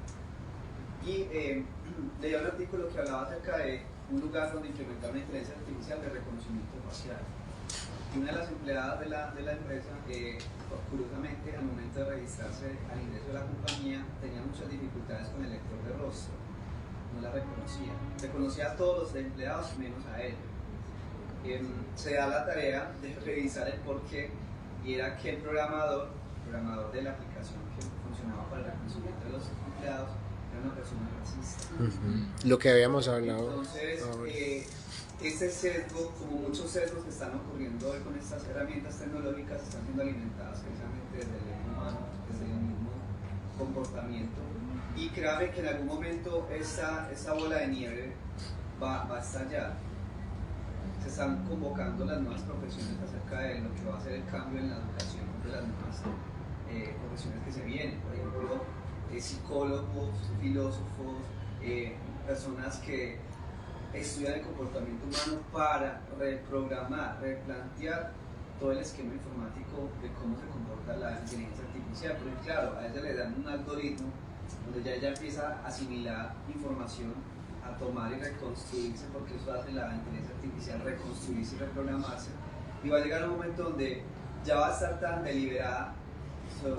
Y leía un artículo que hablaba acerca de un lugar donde implementar una inteligencia artificial de reconocimiento facial. Y una de las empleadas de la empresa, curiosamente, al momento de registrarse al ingreso de la compañía, tenía muchas dificultades con el lector de rostro. No la reconocía a todos los empleados menos a él. Se da la tarea de revisar el porqué, y era que el programador de la aplicación que funcionaba para el reconocimiento de los empleados era una persona racista. Lo que habíamos hablado. Entonces, este sesgo, como muchos sesgos que están ocurriendo hoy con estas herramientas tecnológicas, están siendo alimentadas precisamente desde el humano, desde el mismo comportamiento. Y créame que en algún momento esta bola de nieve va a estallar. Se están convocando las nuevas profesiones acerca de lo que va a ser el cambio en la educación de las nuevas profesiones que se vienen. Por ejemplo, psicólogos, filósofos, personas que estudian el comportamiento humano para reprogramar, replantear todo el esquema informático de cómo se comporta la inteligencia artificial. Porque claro, a ella le dan un algoritmo donde ya ella empieza a asimilar información, a tomar y reconstruirse, porque eso hace la inteligencia artificial, reconstruirse y reprogramarse, y va a llegar un momento donde ya va a estar tan deliberada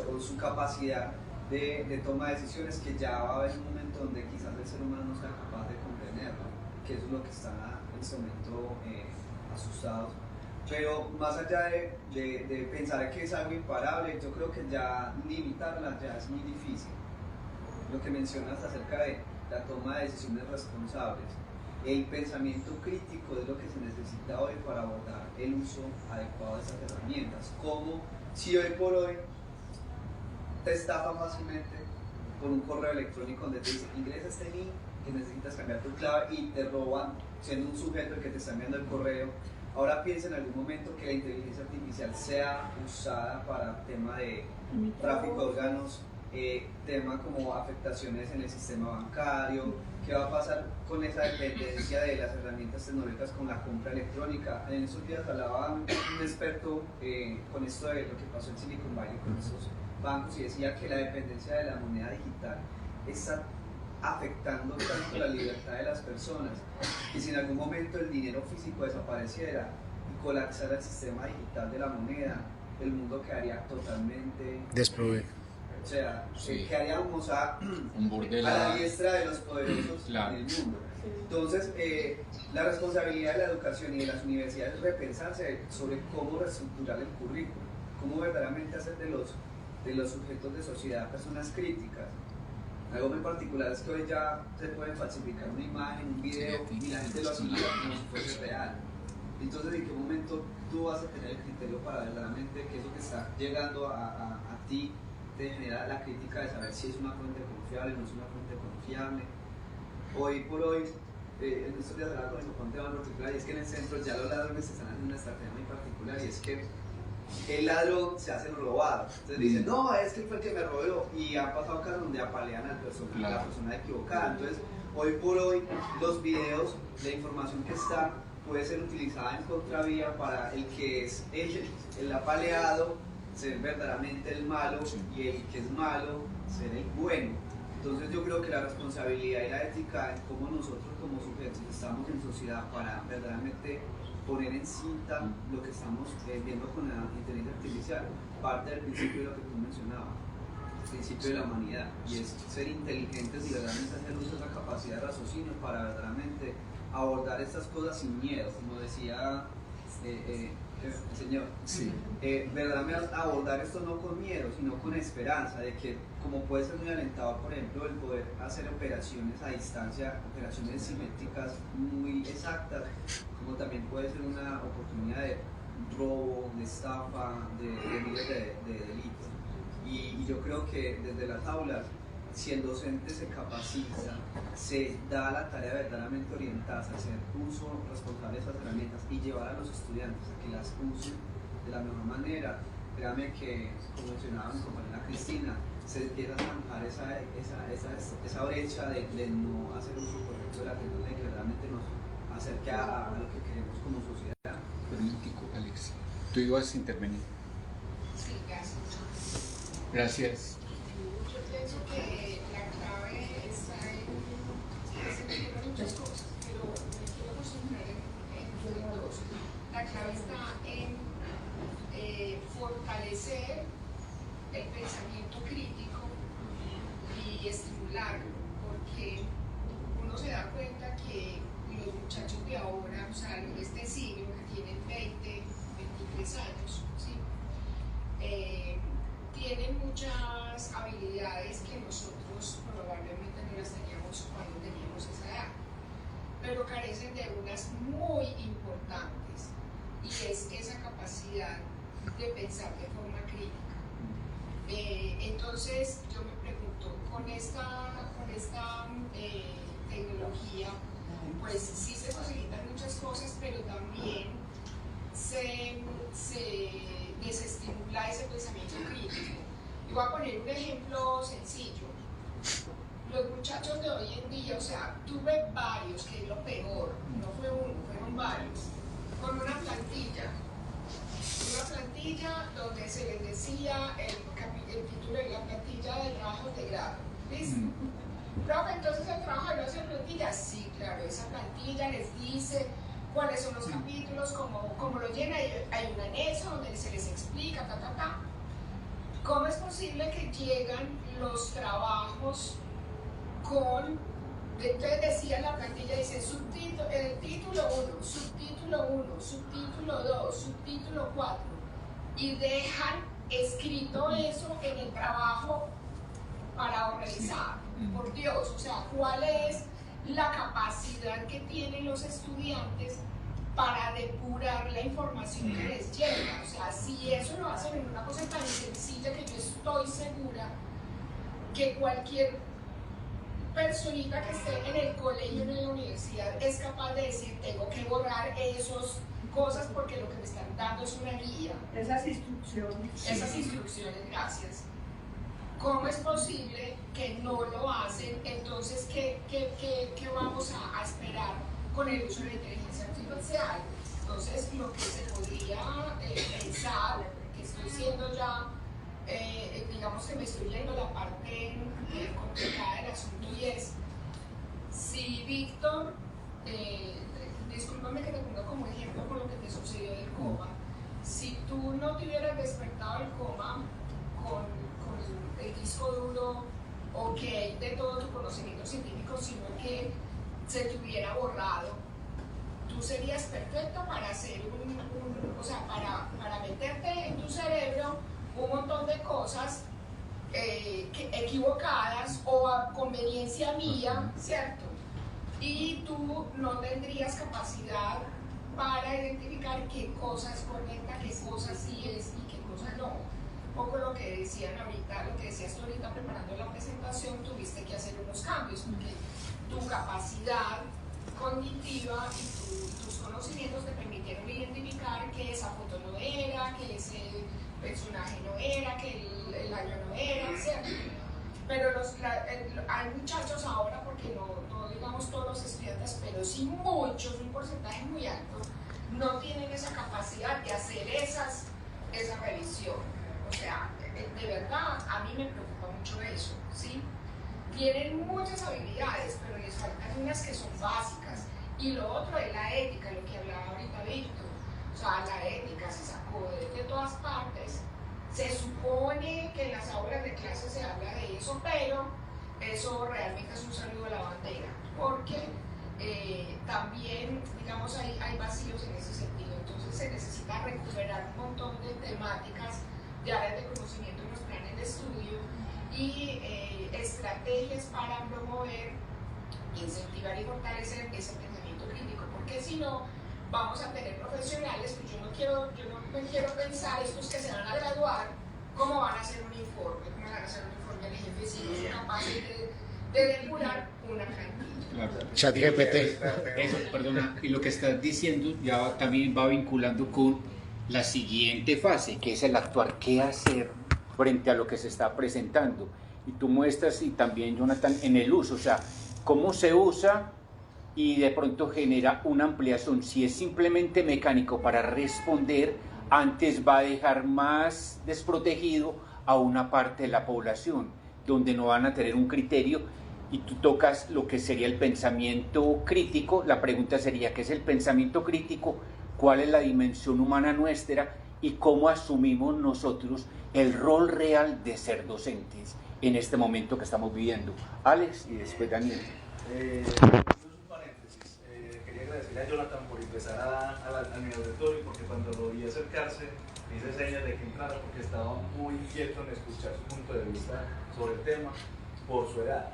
con su capacidad de toma de decisiones, que ya va a haber un momento donde quizás el ser humano no sea capaz de comprenderlo, que eso es lo que está en este momento asustados. Pero más allá de pensar que es algo imparable, yo creo que ya limitarla ya es muy difícil. Lo que mencionas acerca de la toma de decisiones responsables, el pensamiento crítico es lo que se necesita hoy para abordar el uso adecuado de esas herramientas. Como si hoy por hoy te estafa fácilmente por un correo electrónico donde te dice ingresa este link que necesitas cambiar tu clave, y te roban siendo un sujeto el que te está enviando el correo. Ahora piensa en algún momento que la inteligencia artificial sea usada para tema de tráfico de órganos, tema como afectaciones en el sistema bancario. ¿Qué va a pasar con esa dependencia de las herramientas tecnológicas con la compra electrónica? En esos días hablaba un experto con esto de lo que pasó en Silicon Valley con esos bancos, y decía que la dependencia de la moneda digital está afectando tanto la libertad de las personas, y si en algún momento el dinero físico desapareciera y colapsara el sistema digital de la moneda, el mundo quedaría totalmente desprovisto. O sea, quedaríamos a un burdel la diestra de los poderosos claro. en el mundo. Entonces, la responsabilidad de la educación y de las universidades es repensarse sobre cómo reestructurar el currículo, cómo verdaderamente hacer de los sujetos de sociedad personas críticas. Algo muy particular es que hoy ya se puede falsificar una imagen, un video, y la gente lo asimila como si fuese real. Entonces, ¿en qué momento tú vas a tener el criterio para verdaderamente que eso que está llegando a ti te genera la crítica de saber si es una fuente confiable o no es una fuente confiable? Hoy por hoy, en estos días hablaba con mi papá un tema particular, y es que en el centro ya los ladrones están haciendo una estrategia muy particular, y es que el ladrón se hace robado. Entonces dicen, no, es que fue el que me robó, y han pasado casos donde apalean a la persona equivocada. Entonces, hoy por hoy, los videos, la información que está, puede ser utilizada en contravía para el que es el apaleado ser verdaderamente el malo, y el que es malo ser el bueno. Entonces yo creo que la responsabilidad y la ética en cómo nosotros como sujetos estamos en sociedad para verdaderamente poner en cinta lo que estamos viendo con la inteligencia artificial, parte del principio de lo que tú mencionabas, el principio de la humanidad, y es ser inteligentes y verdaderamente hacer uso de esa capacidad de raciocinio para verdaderamente abordar estas cosas sin miedo, como decía el señor. Sí. Verdaderamente abordar esto no con miedo, sino con esperanza de que, como puede ser muy alentador, por ejemplo, el poder hacer operaciones a distancia, operaciones simétricas muy exactas, como también puede ser una oportunidad de robo, de estafa, de miles de delitos. Y yo creo que desde las aulas, si el docente se capacita, se da la tarea verdaderamente orientada a hacer uso responsable de esas herramientas y llevar a los estudiantes a que las usen de la mejor manera, créame que, como mencionaba mi compañera Cristina, se empieza a zanjar esa brecha de no hacer uso correcto de la tecnología que verdaderamente nos acerque a lo que queremos como sociedad. Político, Alex. Tú ibas a intervenir. Sí, gracias. Gracias. Yo pienso que la clave está en muchas cosas, pero me quiero concentrar en dos. La clave está en fortalecer el pensamiento crítico y estimularlo, porque uno se da cuenta que los muchachos de ahora, o sea, los de este siglo, que tienen 20, 23 años, ¿sí? Tienen muchas habilidades que nosotros probablemente no las teníamos cuando teníamos esa edad, pero carecen de unas muy importantes, y es esa capacidad de pensar de forma crítica. Entonces yo me pregunto, con esta tecnología, pues sí se facilitan muchas cosas, pero también se desestimula ese pensamiento crítico. Y voy a poner un ejemplo sencillo. Los muchachos de hoy en día, o sea, tuve varios, que es lo peor, no fue uno, fueron varios, con una plantilla donde se les decía el título de la plantilla de trabajo de grado. ¿Listo? Profe, entonces el trabajo de esa plantilla, sí, claro, esa plantilla les dice cuáles son los capítulos, cómo lo llena, hay un anexo donde se les explica, ¿Cómo es posible que llegan los trabajos con, entonces decía la plantilla, dice el título 1, subtítulo 1, subtítulo 2, subtítulo 4, y dejan escrito eso en el trabajo para realizar? Por Dios, o sea, ¿cuál es la capacidad que tienen los estudiantes para depurar la información que les llega? O sea, si eso lo hacen en una cosa tan sencilla, que yo estoy segura que cualquier personita que esté en el colegio, en la universidad, es capaz de decir, tengo que borrar esas cosas porque lo que me están dando es una guía. Esas instrucciones. Esas instrucciones, gracias. ¿Cómo es posible que no lo hacen? Entonces, ¿qué vamos a esperar con el uso de la inteligencia artificial? Entonces, lo que se podría pensar, que estoy siendo ya, digamos que me estoy yendo la parte complicada del asunto, y es, si Víctor, discúlpame que te ponga como ejemplo con lo que te sucedió del coma, si tú no te hubieras despertado del coma con el disco duro, o que de todo tu conocimiento científico, sino que se te hubiera borrado, tú serías perfecto para hacer o sea, para meterte en tu cerebro un montón de cosas equivocadas o a conveniencia mía, ¿cierto? Y tú no tendrías capacidad para identificar qué cosa es correcta, qué cosa sí es y qué cosa no. Un poco lo que decían ahorita, lo que decías tú ahorita preparando la presentación, tuviste que hacer unos cambios porque tu capacidad cognitiva y tus conocimientos te permitieron identificar que esa foto no era, que ese personaje no era, que el año no era, ¿cierto? Pero hay muchachos ahora, porque no digamos todos los estudiantes, pero sí muchos, un porcentaje muy alto, no tienen esa capacidad de hacer esa revisión. O sea, de verdad, a mí me preocupa mucho eso, ¿sí? Tienen muchas habilidades, pero les faltan unas que son básicas. Y lo otro es la ética, lo que hablaba ahorita Víctor. O sea, la ética se sacó de todas partes. Se supone que en las aulas de clase se habla de eso, pero eso realmente es un saludo a la bandera, porque también, digamos, hay vacíos en ese sentido. Entonces se necesita recuperar un montón de temáticas de áreas de conocimiento en los planes de estudio y estrategias para promover, incentivar y fortalecer ese pensamiento crítico, porque si no vamos a tener profesionales, pues yo no me quiero pensar estos que se van a graduar, cómo van a hacer un informe, cómo van a hacer un informe del jefe si no son capaces de depurar una plantilla. Claro. ChatGPT. Eso, perdona, y lo que estás diciendo ya también va vinculando con la siguiente fase, que es el actuar, qué hacer frente a lo que se está presentando. Y tú muestras, y también Jonathan, en el uso, o sea, cómo se usa y de pronto genera una ampliación. Si es simplemente mecánico para responder, antes va a dejar más desprotegido a una parte de la población, donde no van a tener un criterio, y tú tocas lo que sería el pensamiento crítico. La pregunta sería, ¿qué es el pensamiento crítico? ¿Cuál es la dimensión humana nuestra? Y cómo asumimos nosotros el rol real de ser docentes en este momento que estamos viviendo. Alex y después Daniel. Un paréntesis. Quería agradecerle a Jonathan por ingresar a mi auditorio, porque cuando lo vi acercarse me hice señas de que entrara, porque estaba muy inquieto en escuchar su punto de vista sobre el tema por su edad.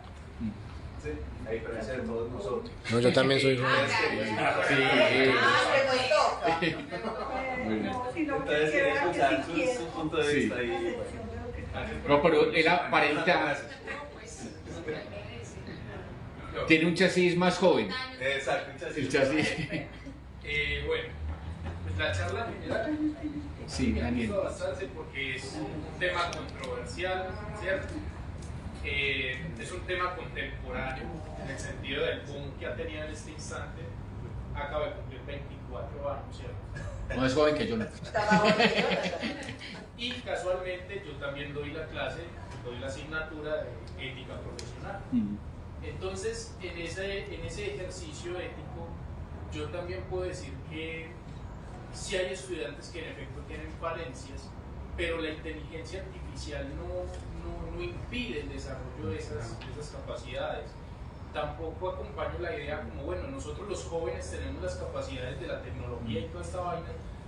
¿Sí? A diferencia de todos nosotros. No, yo también soy joven. Entonces quería escuchar su punto de vista. Y, No, pero él aparenta. Tiene un chasis más joven. Exacto, un chasis. El chasis. Bueno, pues la charla en general Sí, Daniel. me gusta bastante porque es un tema controversial, ¿cierto? Es un tema contemporáneo en el sentido del boom que ha tenido en este instante. Acaba de cumplir 24 años, ¿cierto? No es joven que Jonathan. Y casualmente yo también doy la clase, doy la asignatura de ética profesional. Entonces, en ese ejercicio ético, yo también puedo decir que sí hay estudiantes que en efecto tienen falencias, pero la inteligencia artificial no impide el desarrollo de esas capacidades. Tampoco acompaño la idea como, bueno, nosotros los jóvenes tenemos las capacidades de la tecnología y toda esta vaina,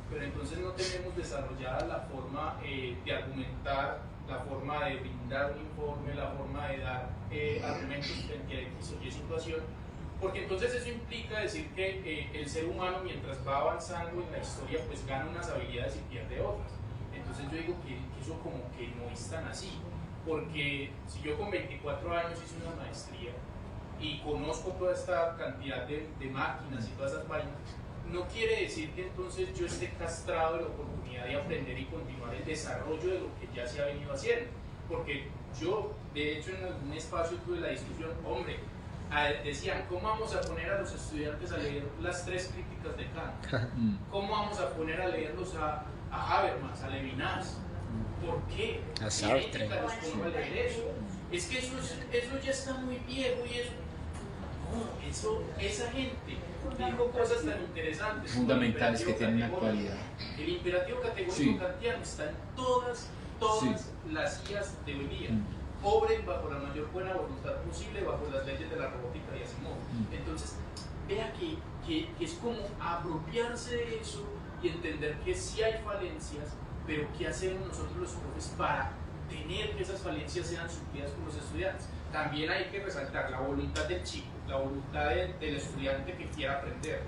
pero entonces no tenemos desarrollada la forma de argumentar, la forma de brindar un informe, la forma de dar argumentos frente a X o Y situación, porque entonces eso implica decir que el ser humano, mientras va avanzando en la historia, pues gana unas habilidades y pierde otras. Entonces yo digo que eso como que no es tan así, porque si yo con 24 años hice una maestría y conozco toda esta cantidad de máquinas y todas esas vainas, no quiere decir que entonces yo esté castrado de la oportunidad de aprender y continuar el desarrollo de lo que ya se ha venido haciendo, porque yo, de hecho, en algún espacio tuve la discusión, hombre, decían, ¿cómo vamos a poner a los estudiantes a leer las 3 críticas de Kant? ¿Cómo vamos a poner a leerlos a Habermas, a Levinas? ¿Por qué? A Sartre. Los pongo a leer eso. Es que eso ya está muy viejo y eso. No, esa gente dijo cosas tan interesantes. Fundamentales que tienen actualidad. El imperativo categórico kantiano está en todas las guías de hoy día. obren bajo la mayor buena voluntad posible, bajo las leyes de la robótica y Asimov. Entonces, vea que es como apropiarse de eso y entender que sí hay falencias, pero ¿qué hacemos nosotros los profes para tener que esas falencias sean suplidas por los estudiantes? También hay que resaltar la voluntad del chico, la voluntad del estudiante que quiera aprender,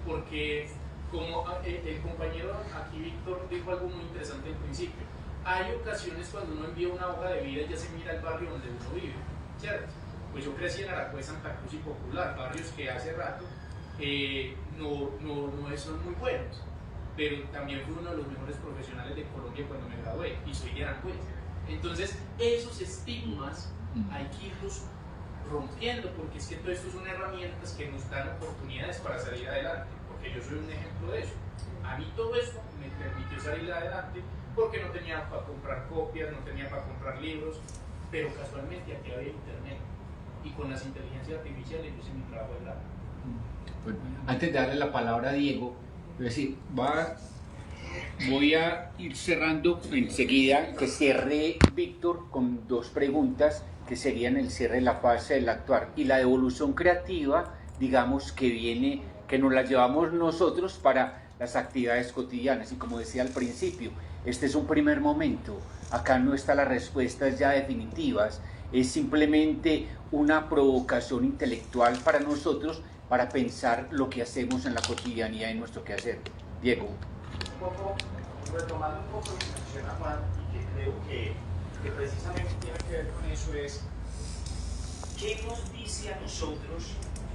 porque como el compañero aquí, Víctor, dijo algo muy interesante al principio, hay ocasiones cuando uno envía una hoja de vida y ya se mira el barrio donde uno vive, ¿cierto? Pues yo crecí en Aracue, Santa Cruz y Popular, barrios que hace rato no son muy buenos, pero también fui uno de los mejores profesionales de Colombia cuando me gradué y soy de Aracue. Entonces, esos estigmas hay que irlos rompiendo, porque es que todo esto son herramientas que nos dan oportunidades para salir adelante, porque yo soy un ejemplo de eso. A mí todo esto me permitió salir adelante porque no tenía para comprar copias, no tenía para comprar libros, pero casualmente aquí había internet y con las inteligencias artificiales yo hice mi trabajo de grado. Bueno, antes de darle la palabra a Diego, es decir, voy a ir cerrando enseguida, que cierre Víctor con dos preguntas que serían el cierre de la fase del actuar y la devolución creativa, digamos, que viene, que nos la llevamos nosotros para las actividades cotidianas. Y como decía al principio, este es un primer momento, acá no están las respuestas ya definitivas, es simplemente una provocación intelectual para nosotros para pensar lo que hacemos en la cotidianidad y nuestro quehacer. Diego. Un poco, retomando un poco lo que menciona Juan, y que creo que precisamente tiene que ver con eso, es ¿qué nos dice a nosotros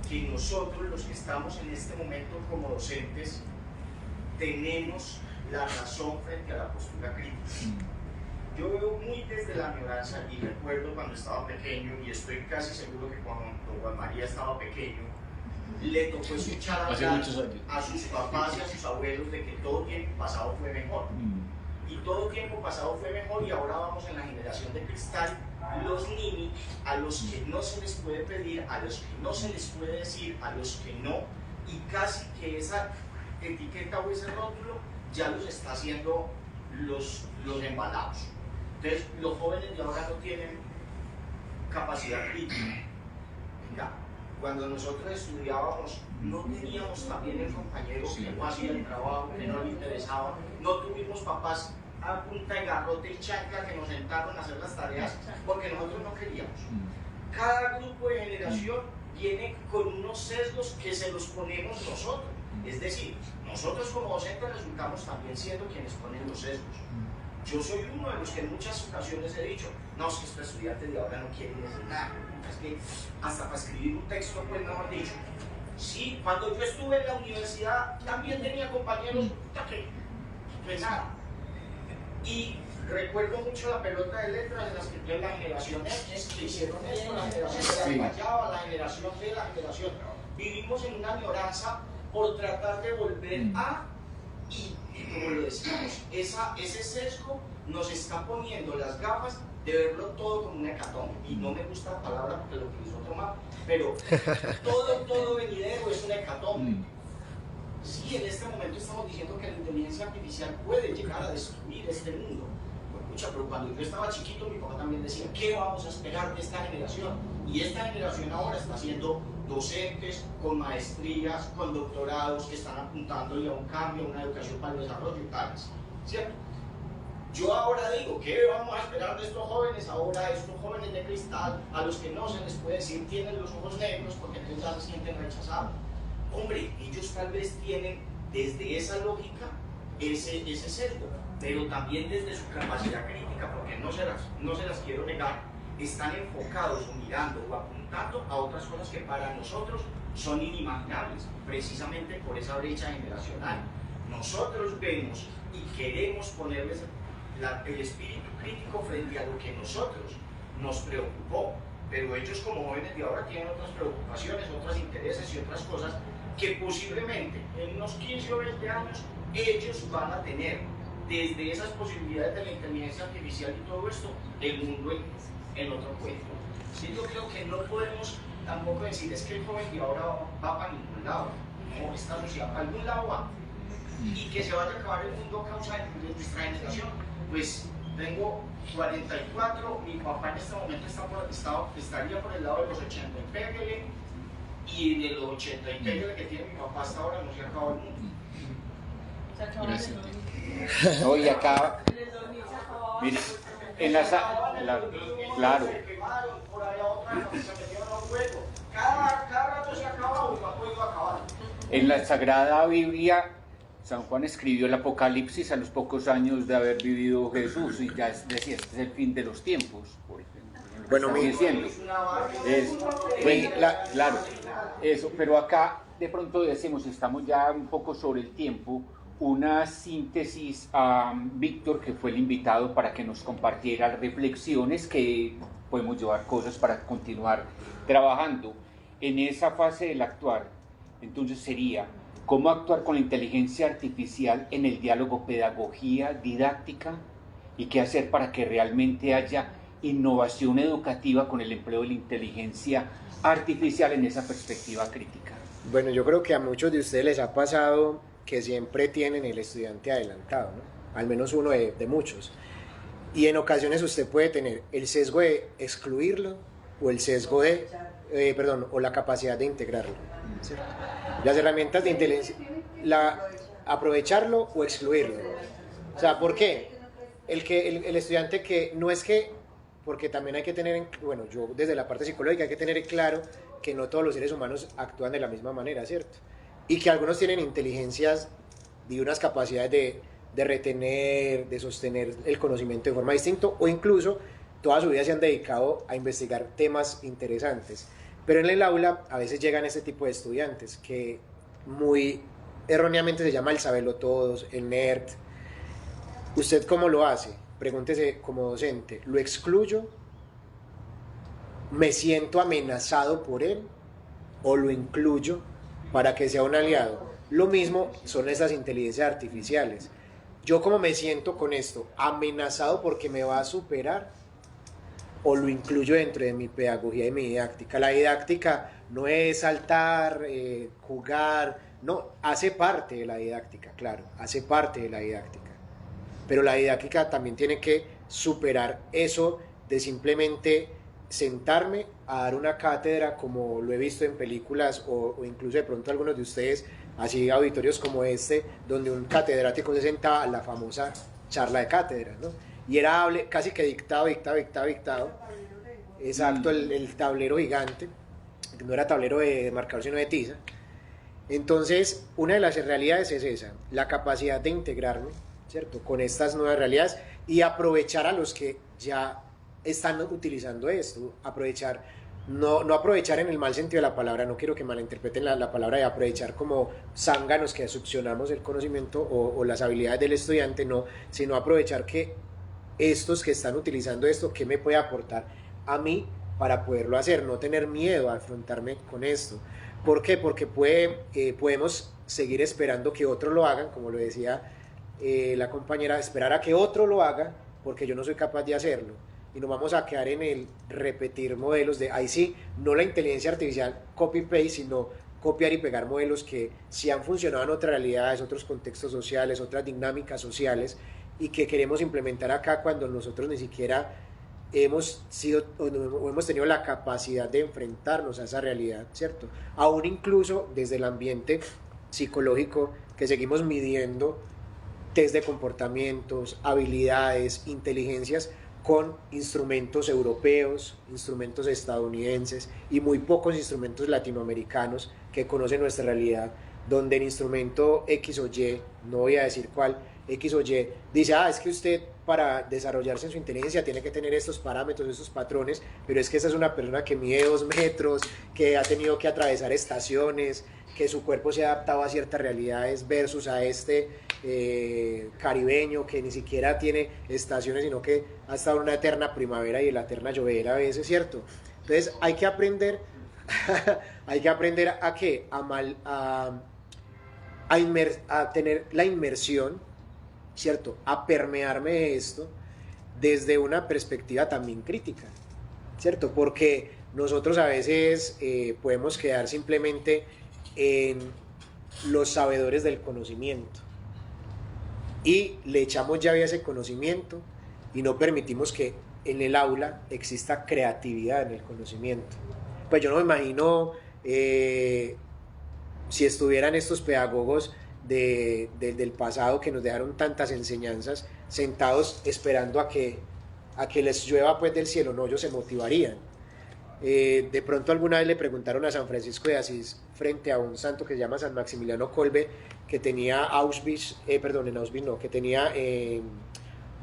que nosotros los que estamos en este momento como docentes tenemos la razón frente a la postura crítica? Yo veo muy desde la añoranza, y recuerdo cuando estaba pequeño, y estoy casi seguro que cuando don Juan María estaba pequeño, le tocó escuchar hablar a sus papás y a sus abuelos de que todo tiempo pasado fue mejor. Y todo tiempo pasado fue mejor, y ahora vamos en la generación de cristal, los niños a los que no se les puede pedir, a los que no se les puede decir, a los que no, y casi que esa etiqueta o ese rótulo ya los está haciendo los embalados. Entonces, los jóvenes de ahora no tienen capacidad crítica. Mira, cuando nosotros estudiábamos, no teníamos también el compañero que no hacía el trabajo, que no le interesaba. No tuvimos papás a punta de garrote y chancla que nos sentaron a hacer las tareas porque nosotros no queríamos. Cada grupo de generación viene con unos sesgos que se los ponemos nosotros. Es decir, nosotros como docentes resultamos también siendo quienes ponen los sesgos. Yo soy uno de los que en muchas ocasiones he dicho, no, es que estos estudiantes de ahora no quieren decir nada. Es que hasta para escribir un texto, pues no han dicho. Sí, cuando yo estuve en la universidad también tenía compañeros que pues nada. Y recuerdo mucho la pelota de letras en las que tuve la generación X, que hicieron esto, la generación de la Guayaba, la generación de la generación. Vivimos en una añoranza por tratar de volver a, y como lo decimos, ese sesgo nos está poniendo las gafas de verlo todo como una hecatombe. Y no me gusta la palabra porque lo utilizó Tomás, pero todo venidero es una hecatombe. Sí, en este momento estamos diciendo que la inteligencia artificial puede llegar a destruir este mundo. Pues, pero cuando yo estaba chiquito, mi papá también decía, ¿qué vamos a esperar de esta generación? Y esta generación ahora está siendo docentes con maestrías, con doctorados que están apuntándole a un cambio, a una educación para el desarrollo y tales, ¿cierto? Yo ahora digo, ¿qué vamos a esperar de estos jóvenes? Ahora estos jóvenes de cristal, a los que no se les puede decir tienen los ojos negros porque entonces ya se sienten rechazados. Hombre, ellos tal vez tienen desde esa lógica ese sesgo, pero también desde su capacidad crítica, porque no se las quiero negar, están enfocados o mirando o apuntando a otras cosas que para nosotros son inimaginables, precisamente por esa brecha generacional. Nosotros vemos y queremos ponerles el espíritu crítico frente a lo que nosotros nos preocupó, pero ellos como jóvenes de ahora tienen otras preocupaciones, otros intereses y otras cosas que posiblemente en unos 15 o 20 años ellos van a tener desde esas posibilidades de la inteligencia artificial y todo esto, el mundo en otro cuento. Sí, yo creo que no podemos tampoco decir es que el joven de ahora va para ningún lado, no, esta sociedad para algún lado va, y que se vaya a acabar el mundo a causa de nuestra generación, pues tengo 44, mi papá en este momento estaría por el lado de los 80 y pégale, y de los 80 y pégale que tiene mi papá hasta ahora no se acaba el mundo. No, y acá, mire, en la claro. Cada rato se acaba o no ha podido acabar. En la Sagrada Biblia, San Juan escribió el Apocalipsis a los pocos años de haber vivido Jesús y ya decía, este es el fin de los tiempos. Bueno, diciendo. Claro, eso, pero acá de pronto decimos, estamos ya un poco sobre el tiempo, una síntesis a Víctor, que fue el invitado para que nos compartiera reflexiones que podemos llevar cosas para continuar trabajando. En esa fase del actuar, entonces sería cómo actuar con la inteligencia artificial en el diálogo pedagogía, didáctica, y qué hacer para que realmente haya innovación educativa con el empleo de la inteligencia artificial en esa perspectiva crítica. Bueno, yo creo que a muchos de ustedes les ha pasado que siempre tienen el estudiante adelantado, ¿no? Al menos uno de muchos. Y en ocasiones usted puede tener el sesgo de excluirlo o el sesgo de, o la capacidad de integrarlo, ¿cierto? Las herramientas de inteligencia, aprovecharlo o excluirlo. O sea, ¿por qué? El estudiante que no es que, porque también hay que tener, bueno, yo desde la parte psicológica hay que tener claro que no todos los seres humanos actúan de la misma manera, ¿cierto? Y que algunos tienen inteligencias y unas capacidades de retener, de sostener el conocimiento de forma distinta, o incluso toda su vida se han dedicado a investigar temas interesantes. Pero en el aula a veces llegan este tipo de estudiantes que muy erróneamente se llama el sabelotodos, el nerd. ¿Usted cómo lo hace? Pregúntese como docente, ¿lo excluyo? ¿Me siento amenazado por él? ¿O lo incluyo para que sea un aliado? Lo mismo son estas inteligencias artificiales. Yo como me siento con esto, amenazado porque me va a superar, o lo incluyo dentro de mi pedagogía y mi didáctica. La didáctica no es saltar, jugar, no, hace parte de la didáctica, claro, hace parte de la didáctica. Pero la didáctica también tiene que superar eso de simplemente sentarme a dar una cátedra, como lo he visto en películas o incluso de pronto algunos de ustedes, así auditorios como este, donde un catedrático se sentaba a la famosa charla de cátedra, ¿no? Y era casi que dictado. Exacto, el tablero gigante, no era tablero de marcador sino de tiza. Entonces, una de las realidades es esa, la capacidad de integrarme, ¿cierto?, con estas nuevas realidades y aprovechar a los que ya están utilizando esto, aprovechar, no aprovechar en el mal sentido de la palabra, no quiero que malinterpreten la palabra de aprovechar como zánganos que succionamos el conocimiento o las habilidades del estudiante, no, sino aprovechar que estos que están utilizando esto, ¿qué me puede aportar a mí para poderlo hacer? No tener miedo a afrontarme con esto. ¿Por qué? Porque podemos seguir esperando que otros lo hagan, como lo decía la compañera, esperar a que otro lo haga porque yo no soy capaz de hacerlo. Y nos vamos a quedar en el repetir modelos de, ahí sí, no la inteligencia artificial copy-paste, sino copiar y pegar modelos que sí han funcionado en otras realidades, otros contextos sociales, otras dinámicas sociales, y que queremos implementar acá cuando nosotros ni siquiera hemos tenido la capacidad de enfrentarnos a esa realidad, ¿cierto? Aún incluso desde el ambiente psicológico, que seguimos midiendo test de comportamientos, habilidades, inteligencias con instrumentos europeos, instrumentos estadounidenses y muy pocos instrumentos latinoamericanos que conocen nuestra realidad, donde el instrumento X o Y, no voy a decir cuál, X o Y, dice, es que usted para desarrollarse en su inteligencia tiene que tener estos parámetros, estos patrones, pero es que esa es una persona que mide 2 metros, que ha tenido que atravesar estaciones, que su cuerpo se ha adaptado a ciertas realidades versus a este caribeño que ni siquiera tiene estaciones, sino que ha estado en una eterna primavera y en la eterna llovera a veces, ¿cierto? Entonces hay que aprender a qué, a tener la inmersión, ¿cierto? A permearme de esto desde una perspectiva también crítica, ¿cierto? Porque nosotros a veces podemos quedar simplemente en los sabedores del conocimiento y le echamos llave a ese conocimiento y no permitimos que en el aula exista creatividad en el conocimiento. Pues yo no me imagino si estuvieran estos pedagogos del pasado que nos dejaron tantas enseñanzas sentados esperando a que les llueva pues del cielo. No, ellos se motivarían. De pronto alguna vez le preguntaron a San Francisco de Asís frente a un santo que se llama San Maximiliano Kolbe, que tenía que tenía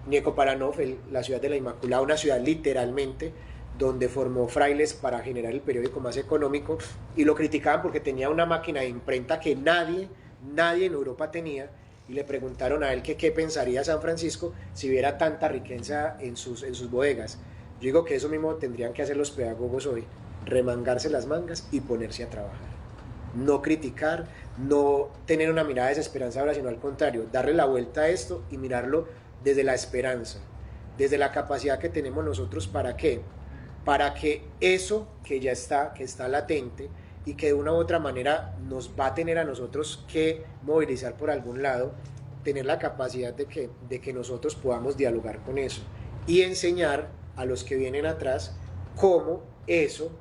Niekoparanov, la ciudad de la Inmaculada, una ciudad literalmente donde formó frailes para generar el periódico más económico, y lo criticaban porque tenía una máquina de imprenta que nadie en Europa tenía, y le preguntaron a él que qué pensaría San Francisco si viera tanta riqueza en sus bodegas. Yo digo que eso mismo tendrían que hacer los pedagogos hoy, remangarse las mangas y ponerse a trabajar. No criticar, no tener una mirada desesperanzadora, sino al contrario, darle la vuelta a esto y mirarlo desde la esperanza, desde la capacidad que tenemos nosotros. ¿Para qué? Para que eso que ya está, que está latente y que de una u otra manera nos va a tener a nosotros que movilizar por algún lado, tener la capacidad de que nosotros podamos dialogar con eso y enseñar a los que vienen atrás cómo eso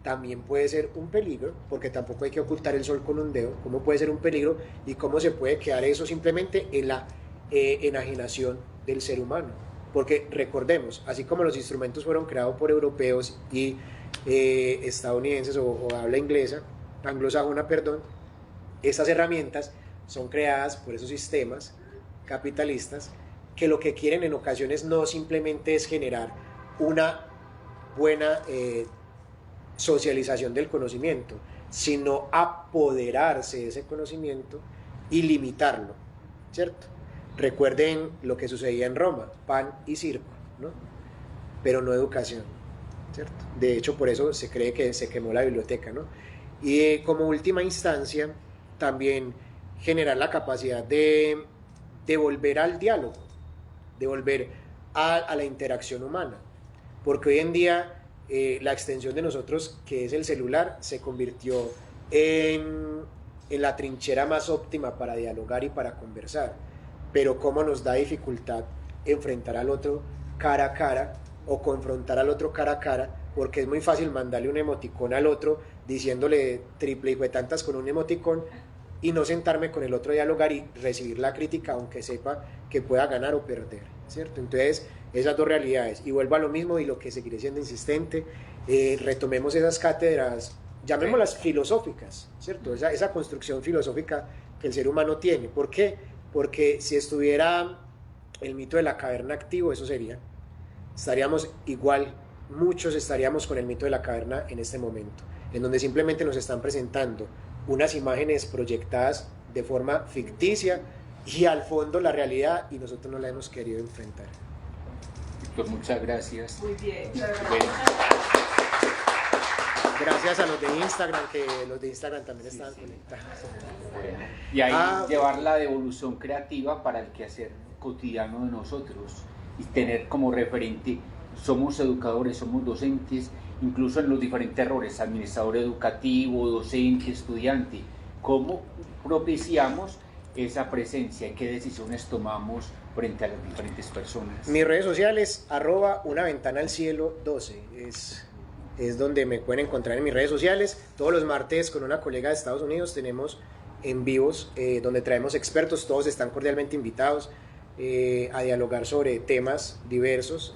también puede ser un peligro, porque tampoco hay que ocultar el sol con un dedo, cómo puede ser un peligro y cómo se puede quedar eso simplemente en la enajenación del ser humano. Porque recordemos, así como los instrumentos fueron creados por europeos y estadounidenses o habla inglesa, anglosajona, perdón, estas herramientas son creadas por esos sistemas capitalistas que lo que quieren en ocasiones no simplemente es generar una buena socialización del conocimiento, sino apoderarse de ese conocimiento y limitarlo, ¿cierto? Recuerden lo que sucedía en Roma, pan y circo, ¿no? Pero no educación, ¿cierto? De hecho, por eso se cree que se quemó la biblioteca, ¿no? Y como última instancia, también generar la capacidad de volver al diálogo, de volver a la interacción humana, porque hoy en día la extensión de nosotros, que es el celular, se convirtió en la trinchera más óptima para dialogar y para conversar, pero cómo nos da dificultad enfrentar al otro cara a cara o confrontar al otro cara a cara, porque es muy fácil mandarle un emoticón al otro diciéndole triple hijo de tantas con un emoticón y no sentarme con el otro a dialogar y recibir la crítica aunque sepa que pueda ganar o perder, ¿cierto? Entonces esas dos realidades, y vuelvo a lo mismo y lo que seguiré siendo insistente, retomemos esas cátedras, llamémoslas filosóficas, ¿cierto? Esa construcción filosófica que el ser humano tiene. ¿Por qué? Porque si estuviera el mito de la caverna activo, eso estaríamos igual, muchos estaríamos con el mito de la caverna en este momento, en donde simplemente nos están presentando unas imágenes proyectadas de forma ficticia y al fondo la realidad, y nosotros no la hemos querido enfrentar. Víctor, muchas gracias. Muy bien. Gracias a los de Instagram, que los de Instagram también estaban conectados. Y ahí llevar la devolución creativa para el quehacer cotidiano de nosotros y tener como referente, somos educadores, somos docentes, incluso en los diferentes roles, administrador educativo, docente, estudiante, cómo propiciamos esa presencia y qué decisiones tomamos frente a las diferentes personas. Mis redes sociales, @unaventanalcielo12, es donde me pueden encontrar en mis redes sociales. Todos los martes con una colega de Estados Unidos tenemos en vivos donde traemos expertos, todos están cordialmente invitados a dialogar sobre temas diversos.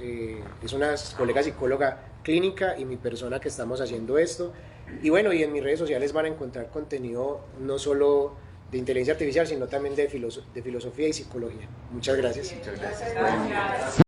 Es una colega psicóloga clínica y mi persona que estamos haciendo esto. Y bueno, y en mis redes sociales van a encontrar contenido no solo de inteligencia artificial, sino también de filosofía y psicología. Muchas gracias. Muchas gracias.